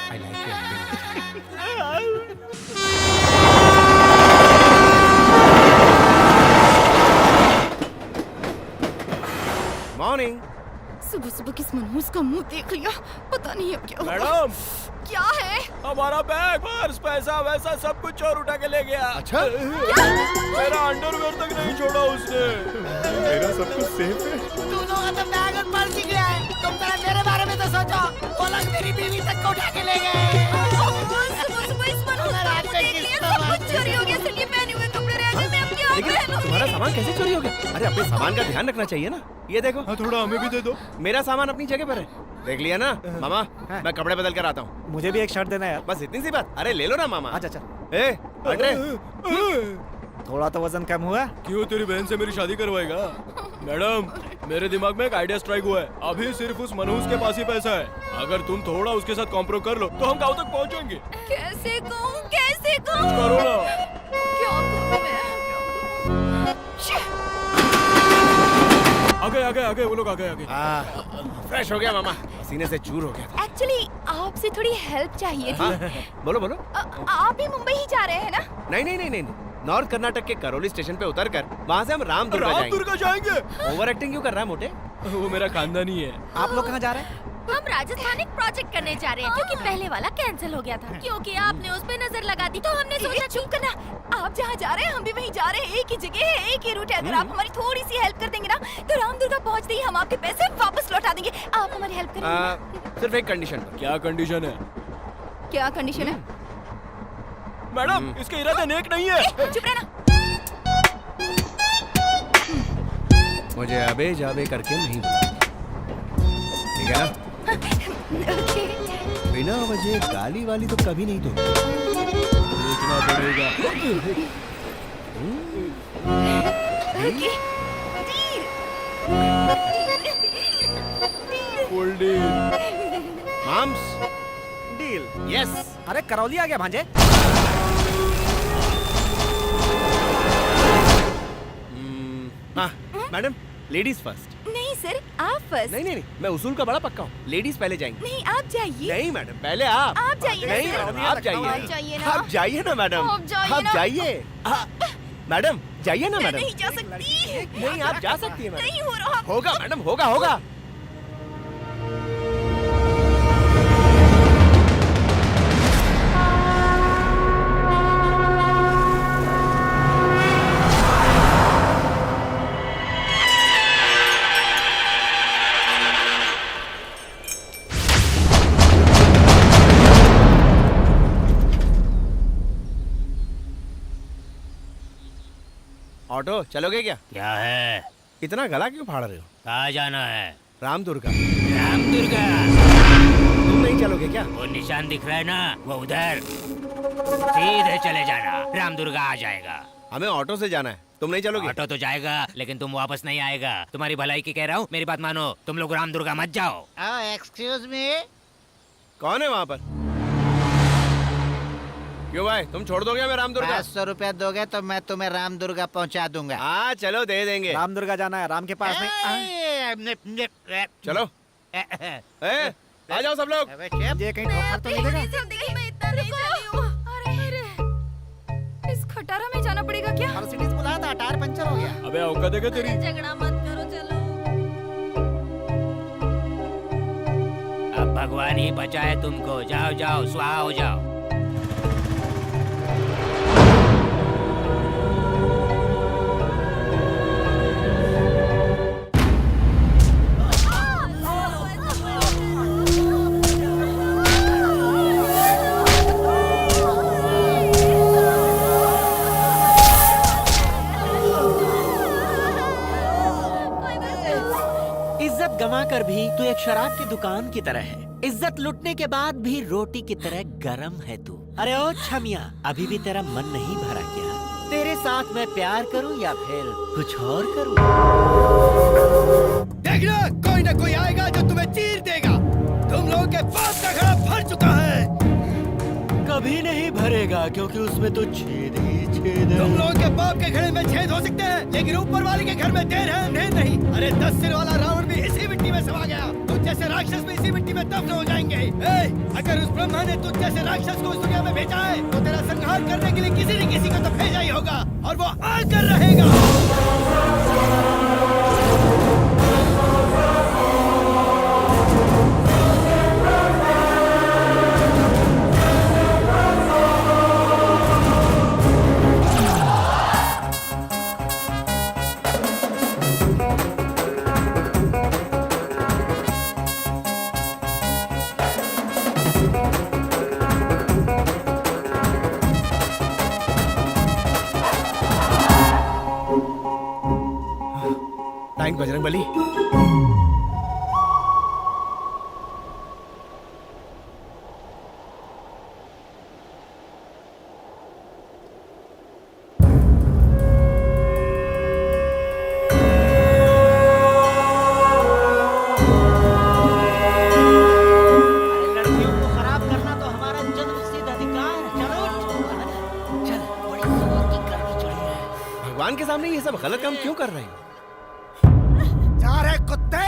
I like your helping nature. Morning. सुबह सुबह किस मनहूस का मुंह देख लिया। पता नहीं अब क्या होगा। मैडम, क्या है? हमारा बैग, पर्स, पैसा वैसा सब कुछ चोर उठा के ले गया। अच्छा? मेरा अंडरवेयर तक नहीं छोड़ा उसने। मेरा सब कुछ सेफ है। दोनों का तो बैग और पर्स ही गया है। तुम जरा मेरे बारे में तो सोचो। वो लोग मेरी बीवी तक को उठा के ले गए। सुबह सुबह इस मनहूस का मुंह देख लिया। सब कुछ चोरी हो गया। चलिए पहने हुए कपड़े रह गए। मैं अब क्या लेकिन तुम्हारा सामान कैसे चोरी हो गया? अरे अपने सामान का ध्यान रखना चाहिए ना। ये देखो। हाँ, थोड़ा हमें भी दे दो। मेरा सामान अपनी जगह पर है। देख लिया ना मामा? मैं कपड़े बदल कर आता हूँ। मुझे भी एक शर्ट देना यार। बस इतनी सी बात। अरे ले लो ना मामा। अच्छा अच्छा। ए, हट रे। थोड़ा तो वजन कम हुआ। क्यों, तेरी बहन से मेरी शादी करवाएगा? मैडम, मेरे दिमाग में एक आइडिया स्ट्राइक हुआ है। अभी सिर्फ उस मनहूस के पास ही पैसा है। अगर तुम थोड़ा उसके साथ कॉम्प्रो कर लो तो हम गाँव तक पहुँचेंगे। कैसे कहूँ? कैसे कहूँ? करो ना। क्या करूँ मैं? आ गए वो लोग, आ गए। फ्रेश हो गया मामा। सीने से चूर हो गया था। एक्चुअली आपसे थोड़ी हेल्प चाहिए थी। हाँ, बोलो बोलो। आप भी मुंबई ही जा रहे हैं ना? नहीं। नॉर्थ कर्नाटक के करौली स्टेशन पे उतरकर वहाँ से हम रामदुर्गा जाएंगे। ओवर एक्टिंग क्यों कर रहा है मोटे? वो मेरा खानदानी है। आप लोग कहाँ जा रहे हैं? हम राजस्थान एक प्रोजेक्ट करने जा रहे हैं, क्योंकि पहले वाला कैंसिल हो गया था। क्योंकि आपने उस पे नजर लगा दी, तो हमने सोचा चुप करना। आप जहाँ जा रहे हैं हम भी वहीं जा रहे हैं। एक ही जगह है, एक ही रूट है। अगर आप हमारी थोड़ी सी हेल्प कर देंगे ना, तो रामदुर्गा पहुँचते ही हम आपके पैसे वापस लौटा देंगे। आप हमारी हेल्प करेंगे ना? सिर्फ एक कंडीशन पर। क्या कंडीशन है? क्या कंडीशन है? मैडम, इसके इरादे नेक नहीं है। चुप रहना। मुझे अबे जाबे करके नहीं बुलाना। ठीक है ना? बिना वजह गाली वाली तो कभी नहीं दूंगा। देखना पड़ेगा। Full deal. Mums, deal. Yes. अरे करौली आ गया भांजे। हाँ मैडम, लेडीज फर्स्ट। नहीं सर, आप फर्स्ट। नहीं नहीं नहीं, मैं उसूल का बड़ा पक्का हूँ, लेडीज पहले जाएंगी। नहीं, आप जाइए। नहीं मैडम, पहले आप। आप जाइए ना नहीं सर। मैडम, आप आप जाइए। जाइए ना। आप जाइए ना मैडम, आप जाइए आप ना। जाइए। मैडम जाइए ना मैडम। नहीं जा सकती। नहीं, आप जा सकती है मैडम। नहीं हो रहा। होगा मैडम, होगा होगा। ऑटो चलोगे क्या? क्या है? इतना गला क्यों फाड़ रहे हो? कहाँ जाना है? रामदुर्गा। रामदुर्गा? तुम नहीं चलोगे क्या? वो निशान दिख रहा है ना, वो उधर सीधे चले जाना, रामदुर्गा आ जाएगा। हमें ऑटो से जाना है, तुम नहीं चलोगे? ऑटो तो जाएगा लेकिन तुम वापस नहीं आएगा। तुम्हारी भलाई की कह रहा हूँ, मेरी बात मानो, तुम लोग रामदुर्गा मत जाओ। एक्सक्यूज मी, कौन है वहाँ पर? क्यों भाई, तुम छोड़ दोगे हमें रामदुर्गा? 500 रुपया दोगे तो मैं तुम्हें रामदुर्गा पहुंचा दूंगा। हाँ चलो दे देंगे। रामदुर्गा जाना है, राम के पास चलो आ जाओ सब लोग। ये कहीं ठोकर तो नहीं देगा? मैं इतना नहीं चली हूँ। अरे इस खटारा में जाना पड़ेगा क्या? मर्सिडीज बुलाया था, टायर पंचर हो गया। अबे औकात है क्या तेरी? झगड़ा मत करो, चलो। अब भगवान ही बचाए तुमको। जाओ जाओ, स्वाहा हो जाओ। इज्जत गंवा कर भी तू एक शराब की दुकान की तरह है। इज्जत लुटने के बाद भी रोटी की तरह गरम है तू। अरे ओ छमिया, अभी भी तेरा मन नहीं भरा क्या? तेरे साथ मैं प्यार करूं या फिर कुछ और करूं? देखना, कोई ना कोई आएगा जो तुम्हें चीर देगा। तुम लोगों के बाप का घड़ा भर चुका है। कभी नहीं भरेगा क्योंकि उसमें तो छेद ही छेद है। तुम लोगों के बाप के घड़े में छेद हो सकते हैं, लेकिन ऊपर वाले के घर में देर है अंधेर नहीं। अरे 10 सिर वाला रावण भी इसी मिट्टी में समा गया। तुझ जैसे राक्षस भी इसी मिट्टी में दफन हो जाएंगे। अगर उस ब्रह्मा ने तुझ जैसे राक्षस को इस दुनिया में भेजा है तो तेरा संहार करने के लिए किसी न किसी को तो भेजा ही होगा, और वो आकर रहेगा। थैंक बजरंग बली। लड़कियों को खराब करना तो हमारा जन्मसिद्ध अधिकार है। चलो चल, बड़ी जोर की गर्मी चढ़ी है। भगवान के सामने ये सब गलत काम क्यों कर रहे हैं? जा रहे कुत्ते।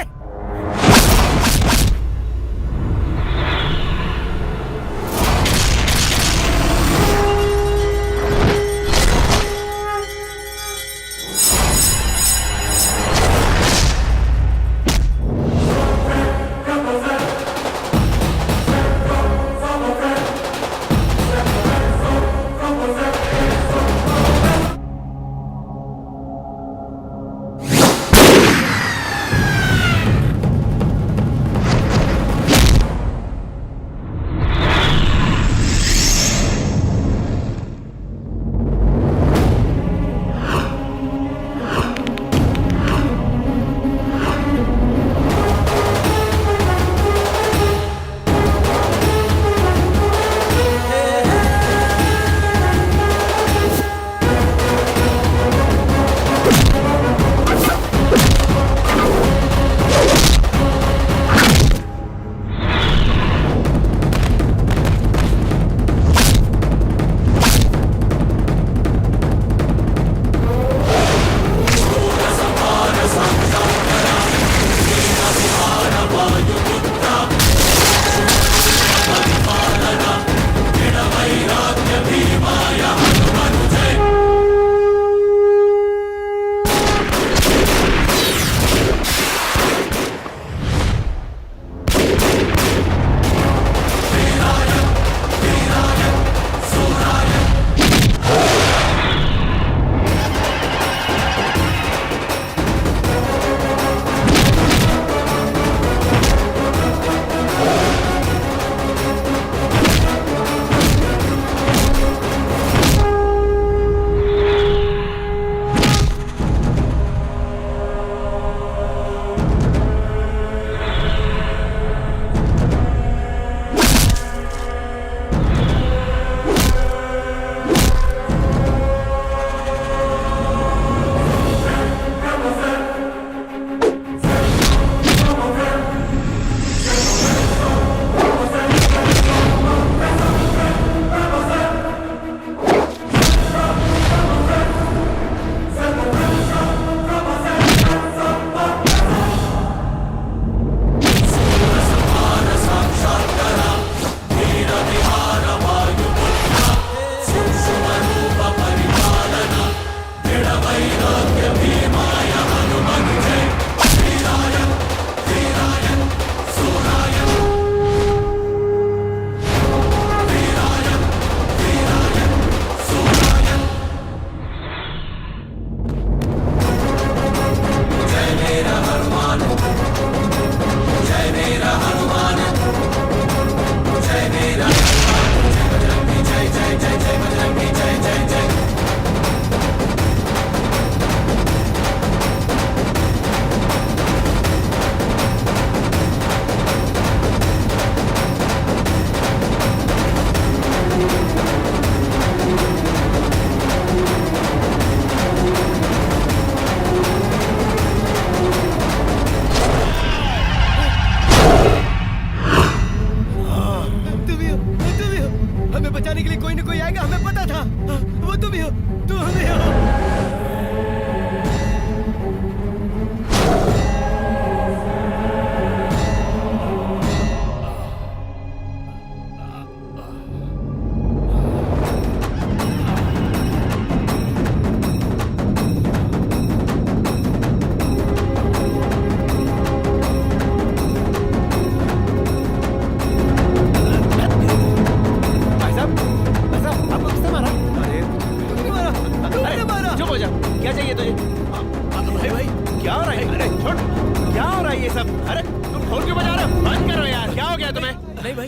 ये सब? अरे तुम ढोल क्यों बजा रहे हो? बंद करो यार, क्या हो गया तुम्हें? नहीं भाई।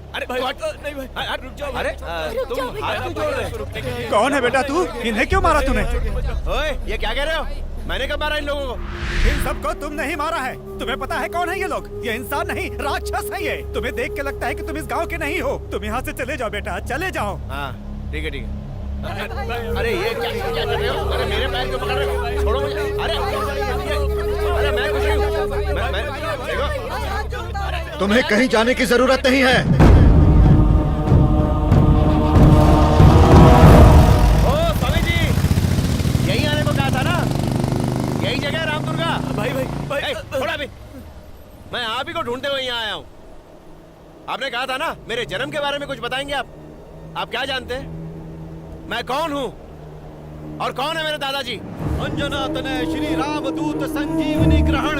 अरे भाई, what? नहीं भाई, रुक जाओ। अरे रुक तुम जाओ हाथ क्यों जोड़ रहे हो? कौन है बेटा तू? इन्हें क्यों मारा तूने? ओए ये क्या कह रहे हो? मैंने कब मारा इन लोगों को? इन सबको तुम नहीं मारा है। तुम्हें पता है कौन है ये लोग? ये इंसान नहीं, राक्षस है ये। तुम्हें देख के लगता है कि तुम इस गांव के नहीं हो। तुम यहाँ से चले जाओ बेटा, चले जाओ। हाँ ठीक है ठीक है। अरे ये क्या कर रहे हो? अरे मेरे पैर क्यों पकड़ रहे हो? छोड़ो मुझे। अरे मैं कुछ नहीं हूँ। मैं देखो। तुम्हें कहीं जाने की जरूरत नहीं है। ओ स्वामी जी, यही आने को कहा था ना? यही जगह है रामदुर्गा। भाई थोड़ा भी, मैं आप ही को ढूंढते हुए यहाँ आया हूँ। आपने कहा था ना मेरे जन्म के बारे में कुछ बताएंगे आप क्या जानते हैं? मैं कौन हूँ और कौन है मेरे दादाजी? अंजना तनय श्री राम दूत संजीवनी ग्रहण,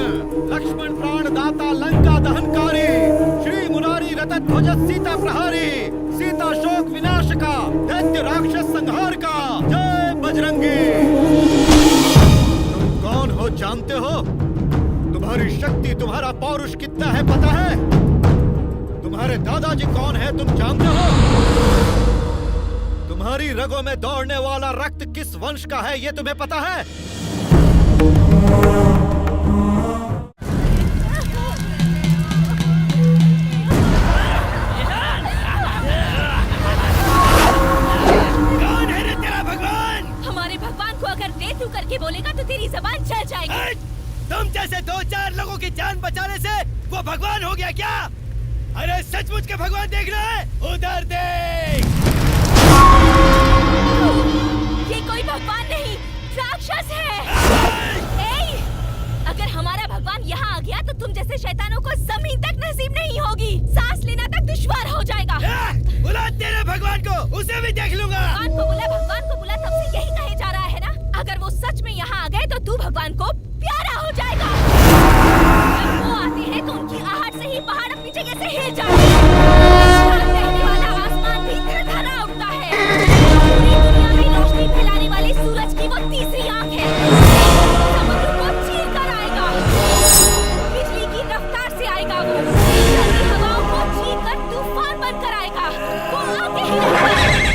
लक्ष्मण प्राण दाता लंका दहनकारी, श्री मुरारी रतन ध्वज सीता प्रहारी, सीता शोक विनाश का, दैत्य राक्षस संहार का। जय बजरंगी। तुम कौन हो जानते हो? तुम्हारी शक्ति, तुम्हारा पौरुष कितना है पता है? तुम्हारे दादाजी कौन है तुम जानते हो? तुम्हारी रगों में दौड़ने वाला रक्त किस वंश का है ये तुम्हें पता है? कौन है रे तेरा भगवान? हमारे भगवान को अगर दे तू करके बोलेगा तो तेरी जबान चल जाएगी। तुम जैसे 2-4 लोगों की जान बचाने से वो भगवान हो गया क्या? अरे सचमुच के भगवान देख रहा है? उधर देख। ये कोई भगवान नहीं, राक्षस है। ए, अगर हमारा भगवान यहाँ आ गया तो तुम जैसे शैतानों को जमीन तक नसीब नहीं होगी। सांस लेना तक दुश्वार हो जाएगा। बुला तेरे भगवान को, उसे भी देख लूंगा। भगवान को बुला तब से यही कहे जा रहा है ना? अगर वो सच में यहाँ आ गए तो तू भगवान को प्यारा हो जाएगा। जब वो आते हैं तो उनकी आहट से ही पहाड़ अपनी जगह से हिल जाते हैं। रहने वाला आसमान भी थरथरा उठता है। पूरी दुनिया में रोशनी फैलाने वाले सूरज की वो तीसरी आंख है। समुद्र को चीर कर आएगा। बिजली की रफ्तार से आएगा वो। ठंडी हवाओं को चीर कर तूफान बनकर आएगा। वो आगे ही रहेगा।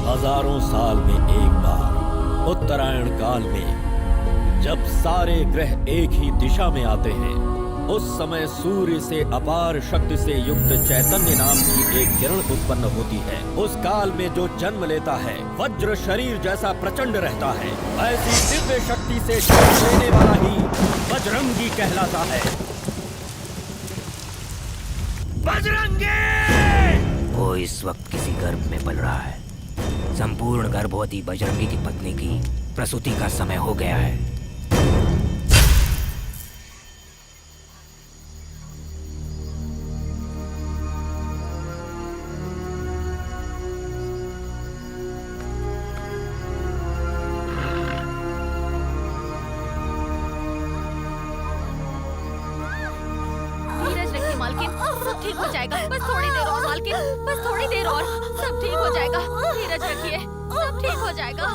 हजारों साल में एक बार उत्तरायण काल में जब सारे ग्रह एक ही दिशा में आते हैं, उस समय सूर्य से अपार शक्ति से युक्त चैतन्य नाम की एक किरण उत्पन्न होती है। उस काल में जो जन्म लेता है वज्र शरीर जैसा प्रचंड रहता है। ऐसी दिव्य शक्ति से जन्म लेने वाला ही बजरंगी कहलाता है। बजरंगी! वो इस वक्त किसी गर्भ में पल रहा है। संपूर्ण गर्भवती बजरंगी की पत्नी की प्रसूति का समय हो गया है। धीरज रखिए मालकिन, सब ठीक हो जाएगा। बस थोड़ी देर और मालकिन, बस थोड़ी देर और, सब ठीक हो जाएगा। धीरज रखिए, सब ठीक हो जाएगा।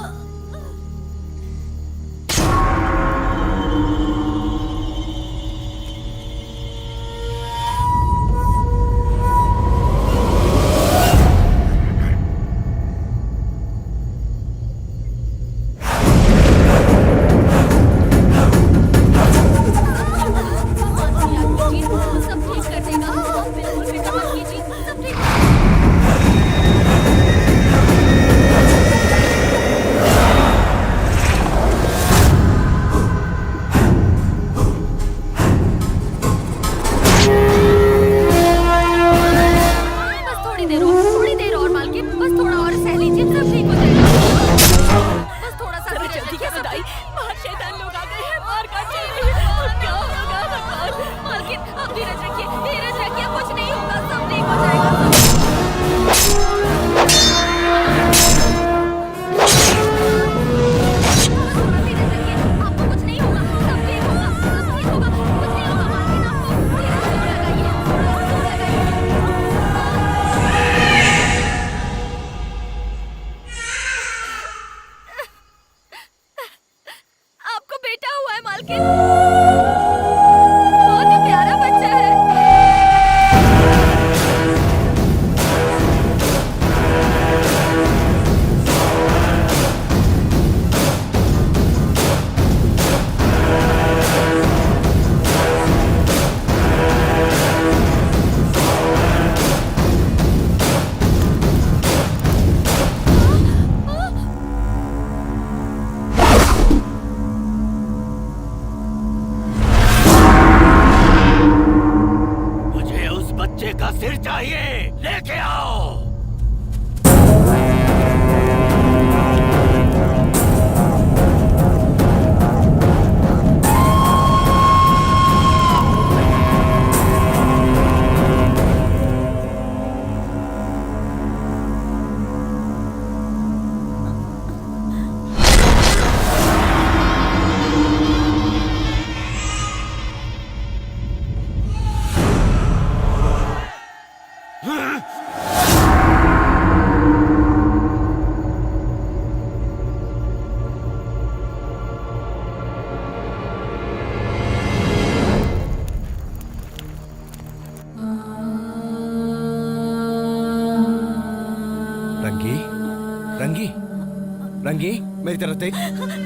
शिवांगी मेरी तरफ देख।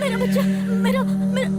मेरा बच्चा, मेरा मेरा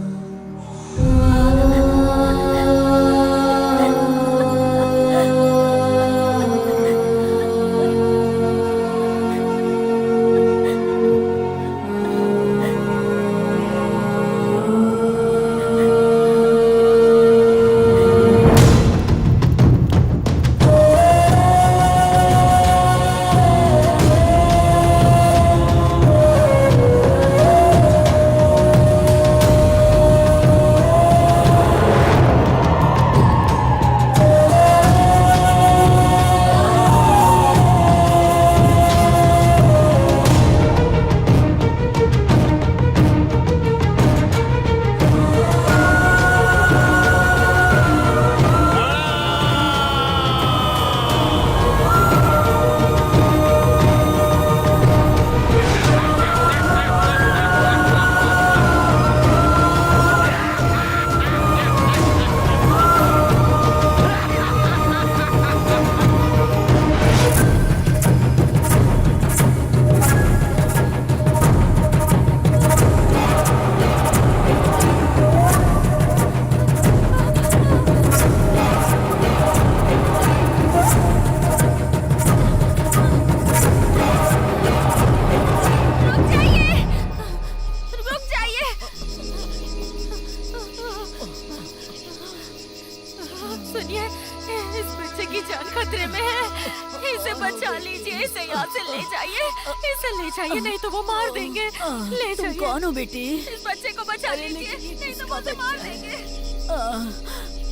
सुनिए, इस बच्चे की जान खतरे में है। इसे बचा लीजिए, इसे यहाँ से ले जाइए, इसे ले जाइए, नहीं तो वो मार देंगे। ले तुम जाइए। कौन हो बेटी? इस बच्चे को बचा लीजिए, नहीं तो वो उसे मार देंगे।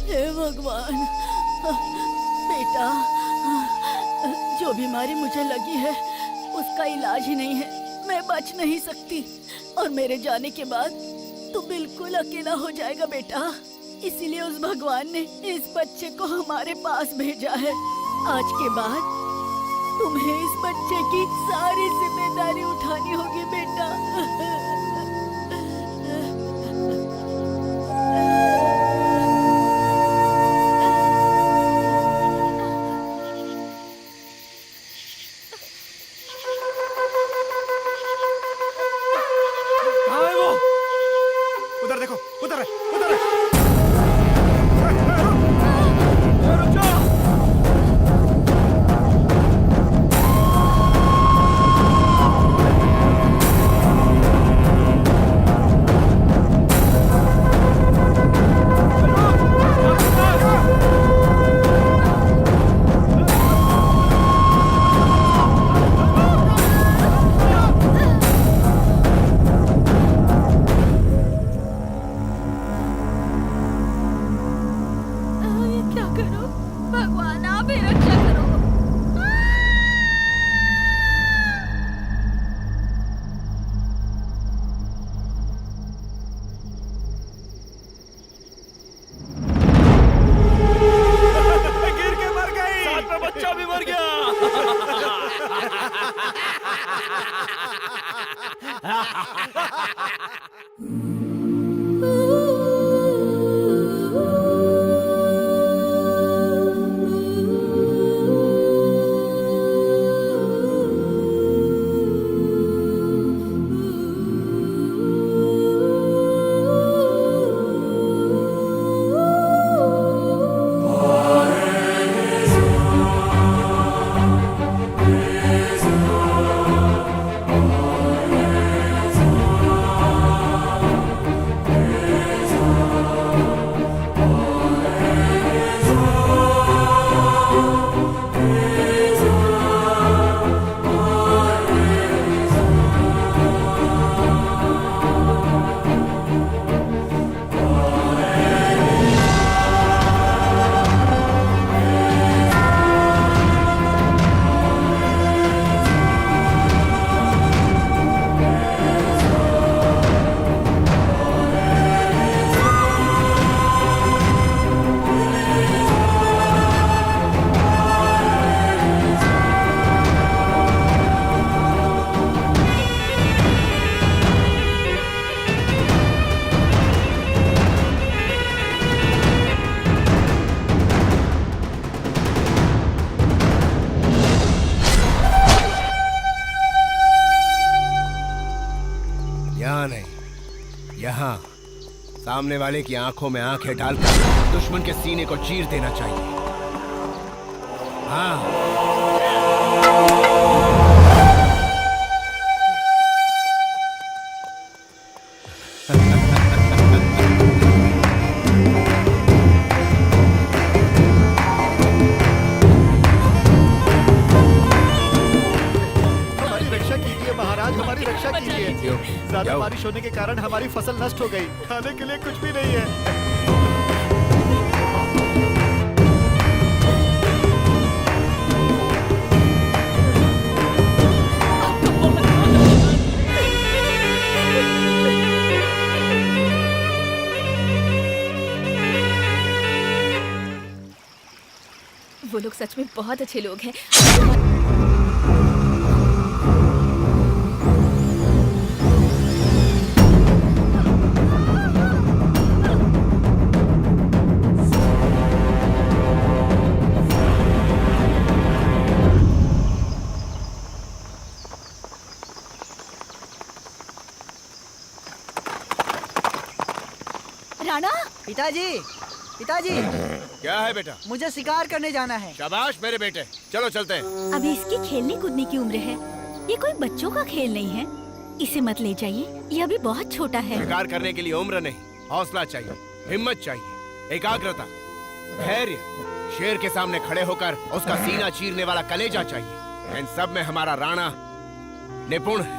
हे भगवान, बेटा, जो बीमारी मुझे लगी है उसका इलाज ही नहीं है। मैं बच नहीं सकती और मेरे जाने के बाद तू बिल्कुल अकेला हो जाएगा बेटा। इसीलिए उस भगवान ने इस बच्चे को हमारे पास भेजा है। आज के बाद तुम्हें इस बच्चे की सारी जिम्मेदारी उठानी होगी बेटा। कहाँ है वो? उधर देखो, उधर है, उधर है। क्या करो भगवान, आप ही रक्षा करो। गिर के मर गई। साथ में बच्चा भी मर गया। सामने वाले की आंखों में आंखें डालकर दुश्मन के सीने को चीर देना चाहिए। हाँ। हमारी रक्षा कीजिए महाराज, हमारी रक्षा कीजिए। ज्यादा क्या हुआ? बारिश होने के कारण हमारी फसल नष्ट हो गई, खाने के लिए कुछ भी नहीं है। वो लोग सच में बहुत अच्छे लोग हैं। राणा, पिताजी, पिताजी, क्या है बेटा? मुझे शिकार करने जाना है। शाबाश मेरे बेटे, चलो चलते हैं। अभी इसकी खेलने कूदने की उम्र है, ये कोई बच्चों का खेल नहीं है। इसे मत ले जाइए, ये अभी बहुत छोटा है। शिकार करने के लिए उम्र नहीं, हौसला चाहिए, हिम्मत चाहिए, एकाग्रता, धैर्य, शेर के सामने खड़े होकर उसका सीना चीरने वाला कलेजा चाहिए। इन सब में हमारा राणा निपुण है।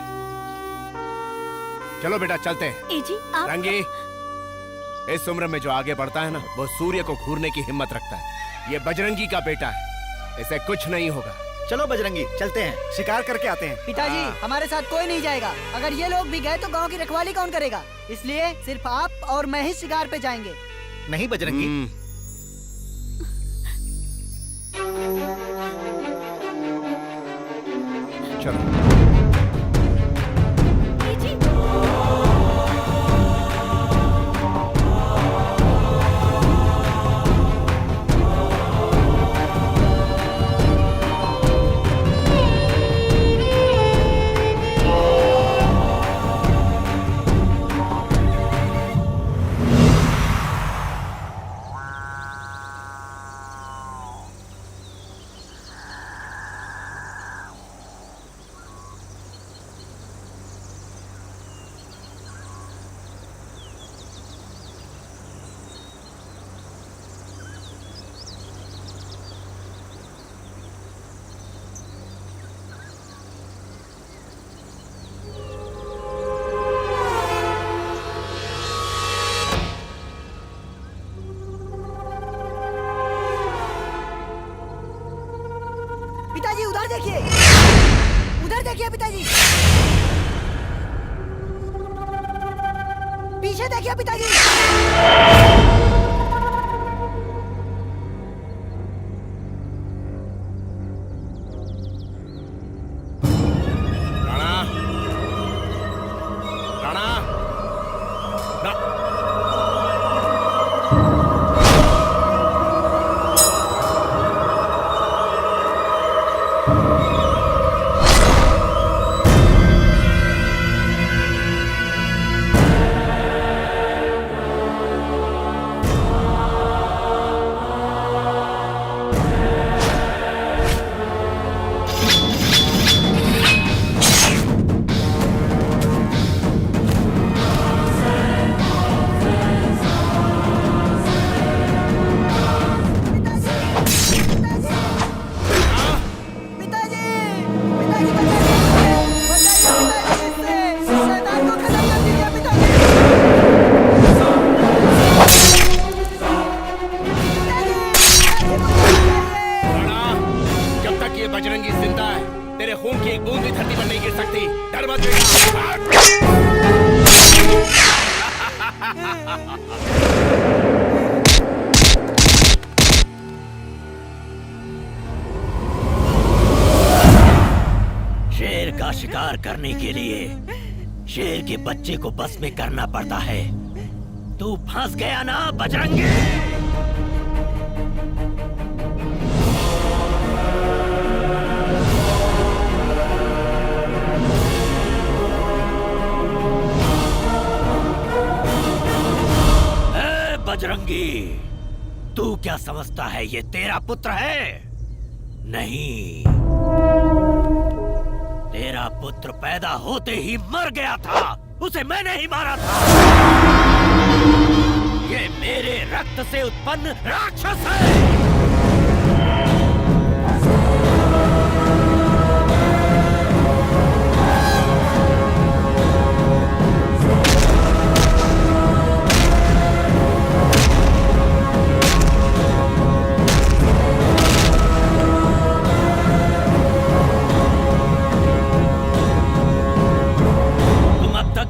चलो बेटा चलते हैं। ए जी, आप रंगी, इस उम्र में जो आगे बढ़ता है ना, वो सूर्य को घूरने की हिम्मत रखता है। ये बजरंगी का बेटा है, इसे कुछ नहीं होगा। चलो बजरंगी, चलते हैं, शिकार करके आते हैं। पिताजी, हाँ। हमारे साथ कोई नहीं जाएगा। अगर ये लोग भी गए तो गांव की रखवाली कौन करेगा? इसलिए सिर्फ आप और मैं ही शिकार पे जाएंगे। नहीं बजरंगी, चलो। ए जी, पिताजी उधर देखिए, उधर देखिए पिताजी, पीछे देखिए पिताजी। राणा, राणा, बजरंगी जिंदा है, तेरे खून की एक बूंद भी धरती पर नहीं गिर सकती। डर मत शेर का शिकार करने के लिए शेर के बच्चे को बस में करना पड़ता है। तू फंस गया ना बजरंगी। बजरंगी, तू क्या समझता है ये तेरा पुत्र है? नहीं, तेरा पुत्र पैदा होते ही मर गया था, उसे मैंने ही मारा था। ये मेरे रक्त से उत्पन्न राक्षस है।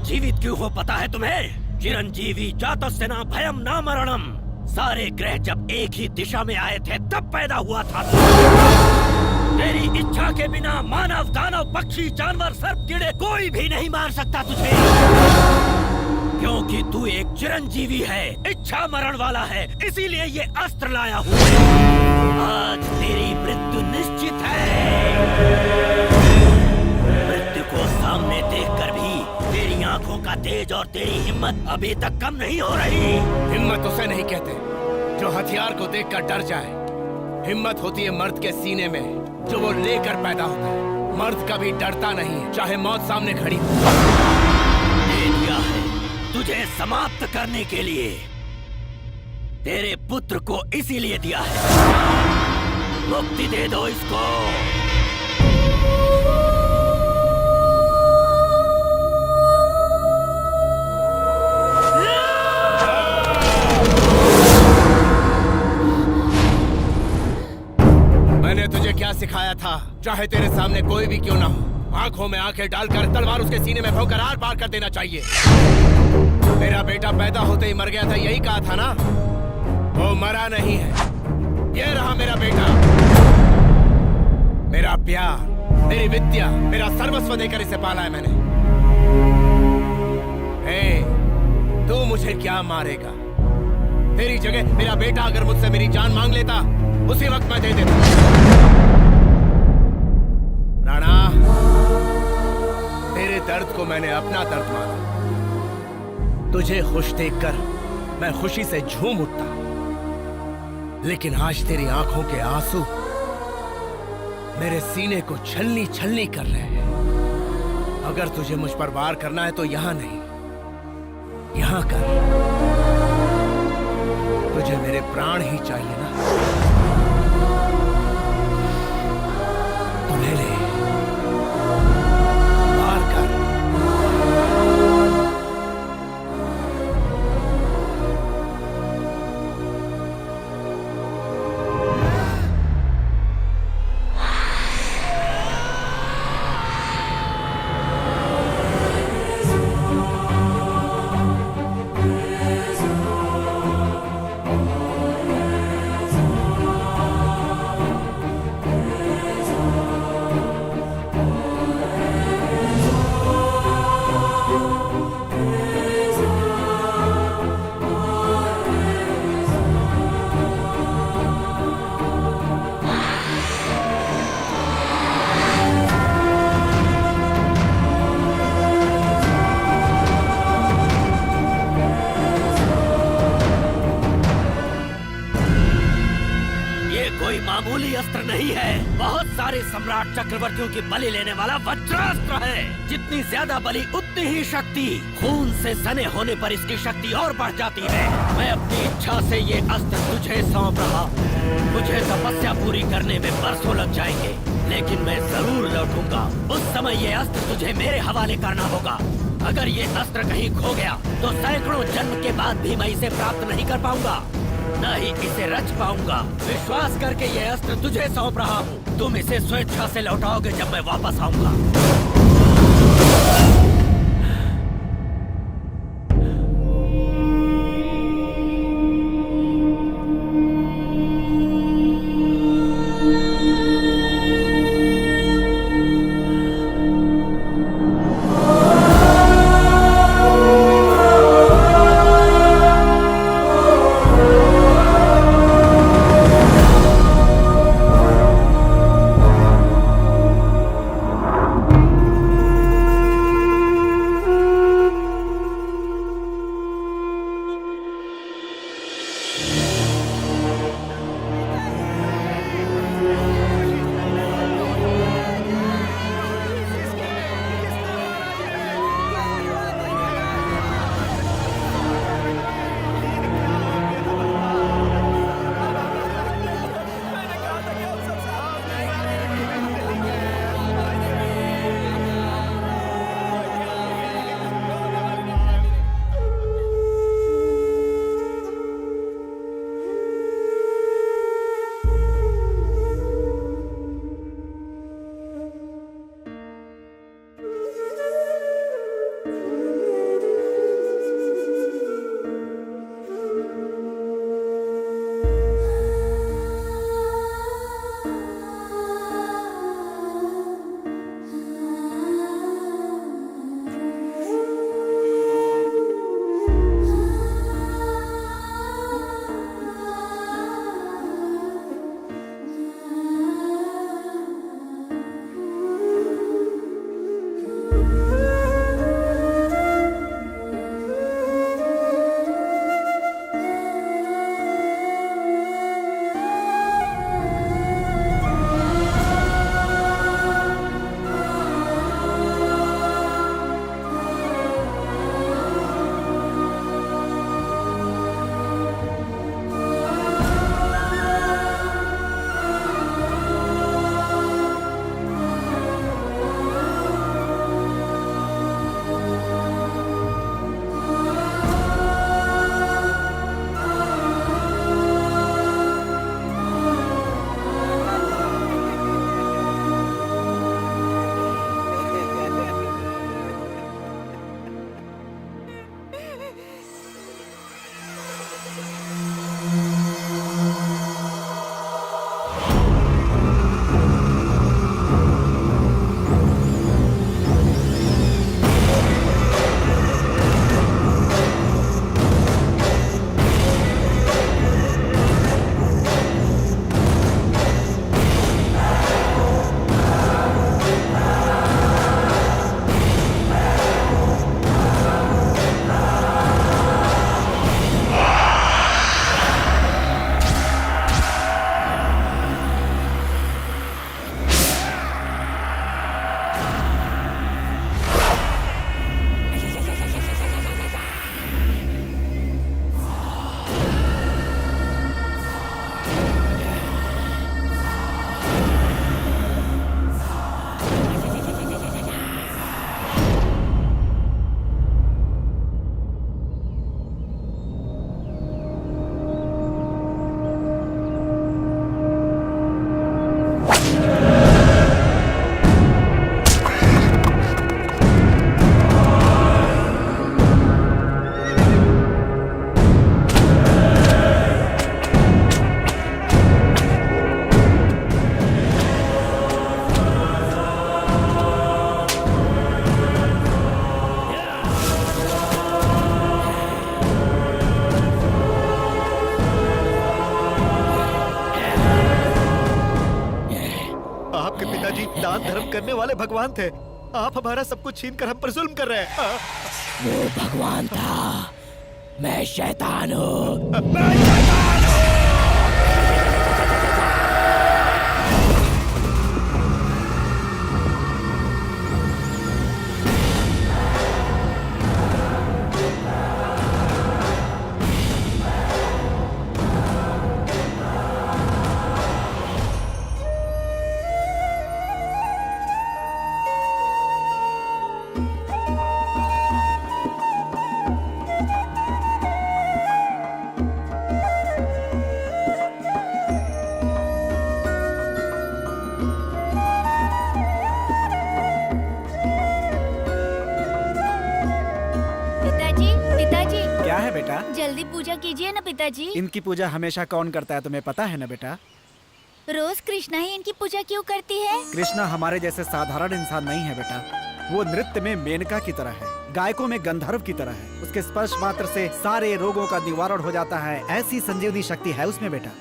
जीवित क्यों हो पता है तुम्हें? चिरंजीवी जातस्य न भयम न मरणम। सारे ग्रह जब एक ही दिशा में आए थे तब पैदा हुआ था। तेरी इच्छा के बिना मानव, दानव, पक्षी, जानवर, सर्प, कीड़े कोई भी नहीं मार सकता तुझे, क्योंकि तू एक चिरंजीवी है, इच्छा मरण वाला है। इसीलिए ये अस्त्र लाया हूँ। आज तेरी मृत्यु निश्चित है। मृत्यु को सामने देखकर भी तेरी आंखों का तेज और तेरी हिम्मत अभी तक कम नहीं हो रही। हिम्मत उसे नहीं कहते जो हथियार को देखकर डर जाए। हिम्मत होती है मर्द के सीने में जो वो लेकर पैदा होता है। मर्द कभी डरता नहीं है, चाहे मौत सामने खड़ी हो। दे दिया है तुझे समाप्त करने के लिए। तेरे पुत्र को इसीलिए दिया है। मुक्ति दे दो इसको। मैंने तुझे क्या सिखाया था? चाहे तेरे सामने कोई भी क्यों ना हो, आंखों में आंखें डालकर तलवार उसके सीने में भोंकर आर पार कर देना चाहिए। मेरा बेटा पैदा होते ही मर गया था, यही कहा था ना? वो मरा नहीं है, ये रहा मेरा बेटा। मेरा प्यार, मेरी विद्या, मेरा सर्वस्व देकर इसे पाला है मैंने। तू मुझे क्या मारेगा? तेरी जगह मेरा बेटा अगर मुझसे मेरी जान मांग लेता, उसी वक्त मैं दे देता। राणा, तेरे दर्द को मैंने अपना दर्द माना। तुझे खुश देखकर मैं खुशी से झूम उठता, लेकिन आज तेरी आंखों के आंसू मेरे सीने को छलनी छलनी कर रहे हैं। अगर तुझे मुझ पर वार करना है तो यहां नहीं, यहां कर। तुझे मेरे प्राण ही चाहिए ना? तो ले ले, वार कर। मामूली अस्त्र नहीं है, बहुत सारे सम्राट चक्रवर्तियों की बलि लेने वाला वज्रास्त्र है। जितनी ज्यादा बलि उतनी ही शक्ति। खून से सने होने पर इसकी शक्ति और बढ़ जाती है। मैं अपनी इच्छा से ये अस्त्र तुझे सौंप रहा हूँ। मुझे तपस्या पूरी करने में बरसों लग जाएंगे, लेकिन मैं जरूर लौटूंगा। उस समय ये अस्त्र तुझे मेरे हवाले करना होगा। अगर ये अस्त्र कहीं खो गया तो सैकड़ों जन्म के बाद भी मैं इसे प्राप्त नहीं कर पाऊंगा, न ही इसे रच पाऊंगा। विश्वास करके ये अस्त्र तुझे सौंप रहा हूँ। तुम इसे स्वेच्छा से लौटाओगे जब मैं वापस आऊंगा। दान धर्म करने वाले भगवान थे। आप हमारा सब कुछ छीन कर हम पर जुल्म कर रहे हैं। वो भगवान था, मैं शैतान हूँ। जल्दी पूजा कीजिए ना पिताजी। इनकी पूजा हमेशा कौन करता है तुम्हें पता है ना बेटा? रोज कृष्णा ही इनकी पूजा क्यों करती है? कृष्णा हमारे जैसे साधारण इंसान नहीं है बेटा। वो नृत्य में मेनका की तरह है, गायकों में गंधर्व की तरह है। उसके स्पर्श मात्र से सारे रोगों का निवारण हो जाता है। ऐसी संजीवनी शक्ति है उसमें बेटा।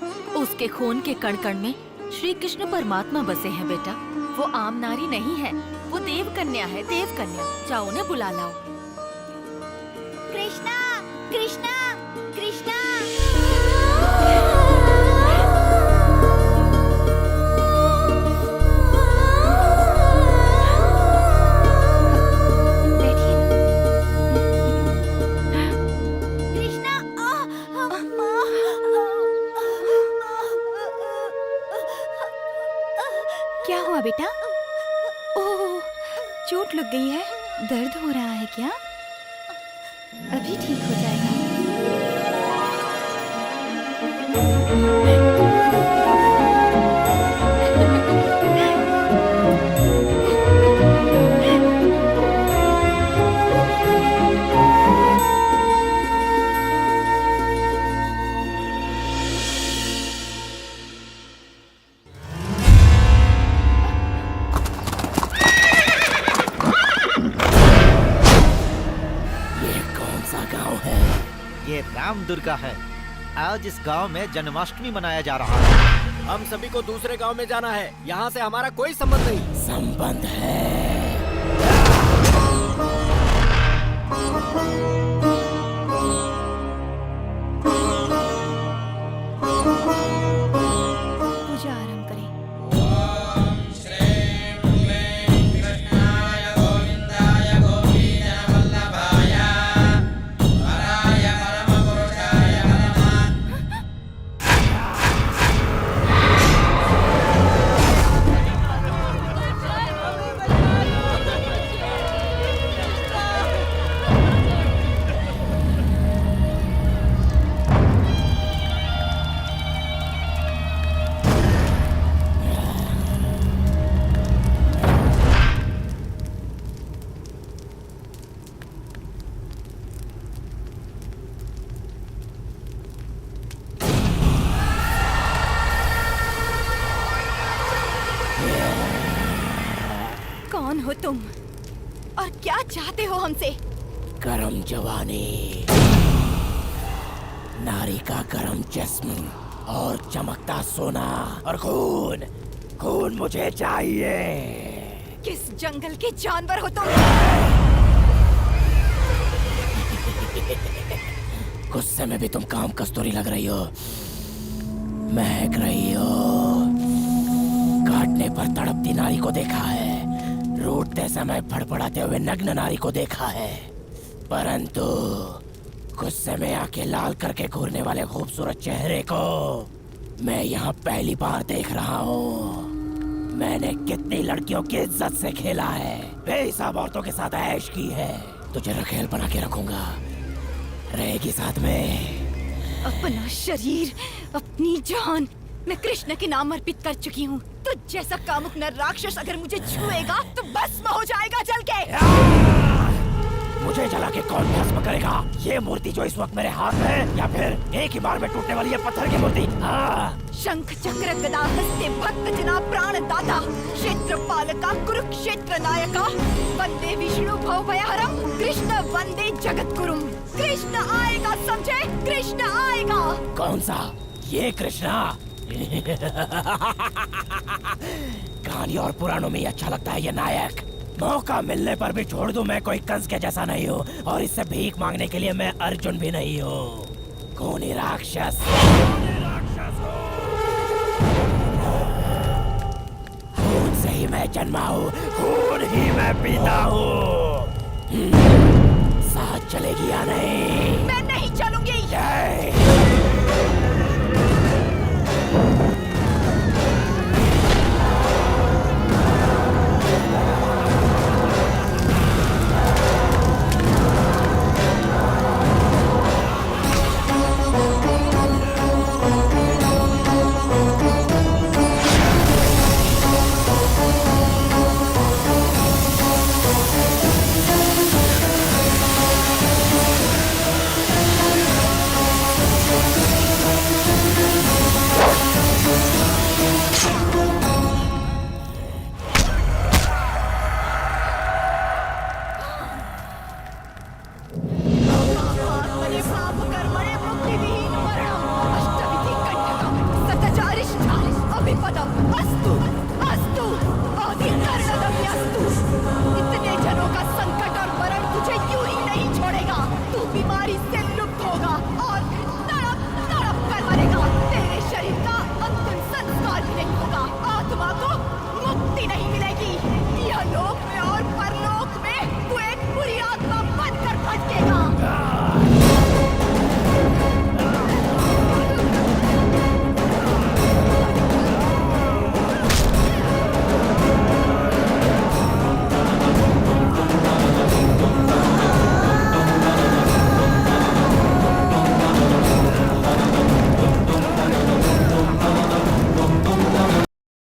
उसके खून के कण कण में श्री कृष्ण परमात्मा बसे हैं बेटा। वो आम नारी नहीं है, वो देव कन्या है, देव कन्या। जाओ उन्हें बुला लाओ। कृष्णा, कृष्णा, कृष्णा। क्या हुआ बेटा? ओह, चोट लग गई है। दर्द हो रहा है क्या? अभी ठीक हो जाएगा। ये राम दुर्गा है। आज इस गांव में जन्माष्टमी मनाया जा रहा है। हम सभी को दूसरे गांव में जाना है। यहाँ से हमारा कोई संबंध नहीं। संबंध है। पूजा आरंभ करें। कौन हो तुम और क्या चाहते हो हमसे? गरम जवानी, नारी का गरम जिस्म और चमकता सोना और खून। खून मुझे चाहिए। किस जंगल के जानवर हो तुम? गुस्से में भी तुम काम कस्तूरी लग रही हो, महक रही हो। काटने पर तड़पती नारी को देखा है, रूठते समय फड़फड़ाते हुए नग्न नारी को देखा है, परंतु गुस्से में आके लाल करके घूरने वाले खूबसूरत चेहरे को मैं यहाँ पहली बार देख रहा हूँ। मैंने कितनी लड़कियों की इज्जत से खेला है, बेहिसाब औरतों के साथ ऐश की है। तुझे रखेल बना के रखूंगा, रहेगी साथ में। अपना शरीर, अपनी जान मैं कृष्ण के नाम अर्पित कर चुकी हूँ। तो जैसा कामुक नर राक्षस अगर मुझे छुएगा तो भस्म हो जाएगा जल के। मुझे जला के कौन भस्म करेगा? ये मूर्ति जो इस वक्त मेरे हाथ में है, या फिर एक ही बार में टूटने वाली ये पत्थर की मूर्ति? शंख चक्र गदा हस्ते भक्त जना प्राण दाता, क्षेत्र पालका कुरुक्षेत्र नायका, वंदे विष्णु भवभयहरम, कृष्ण वंदे जगत गुरुम। कृष्ण आएगा, समझे? कृष्ण आएगा। कौन सा? ये कृष्णा? कहानी और पुराणों में ही अच्छा लगता है ये नायक। मौका मिलने पर भी छोड़ दूं, मैं कोई कंस के जैसा नहीं हूँ, और इससे भीख मांगने के लिए मैं अर्जुन भी नहीं हूँ। खूनी राक्षस। खून से ही मैं जन्मा हूँ, खून ही मैं पीता हूँ। साथ चलेगी या नहीं? मैं नहीं चलूंगी।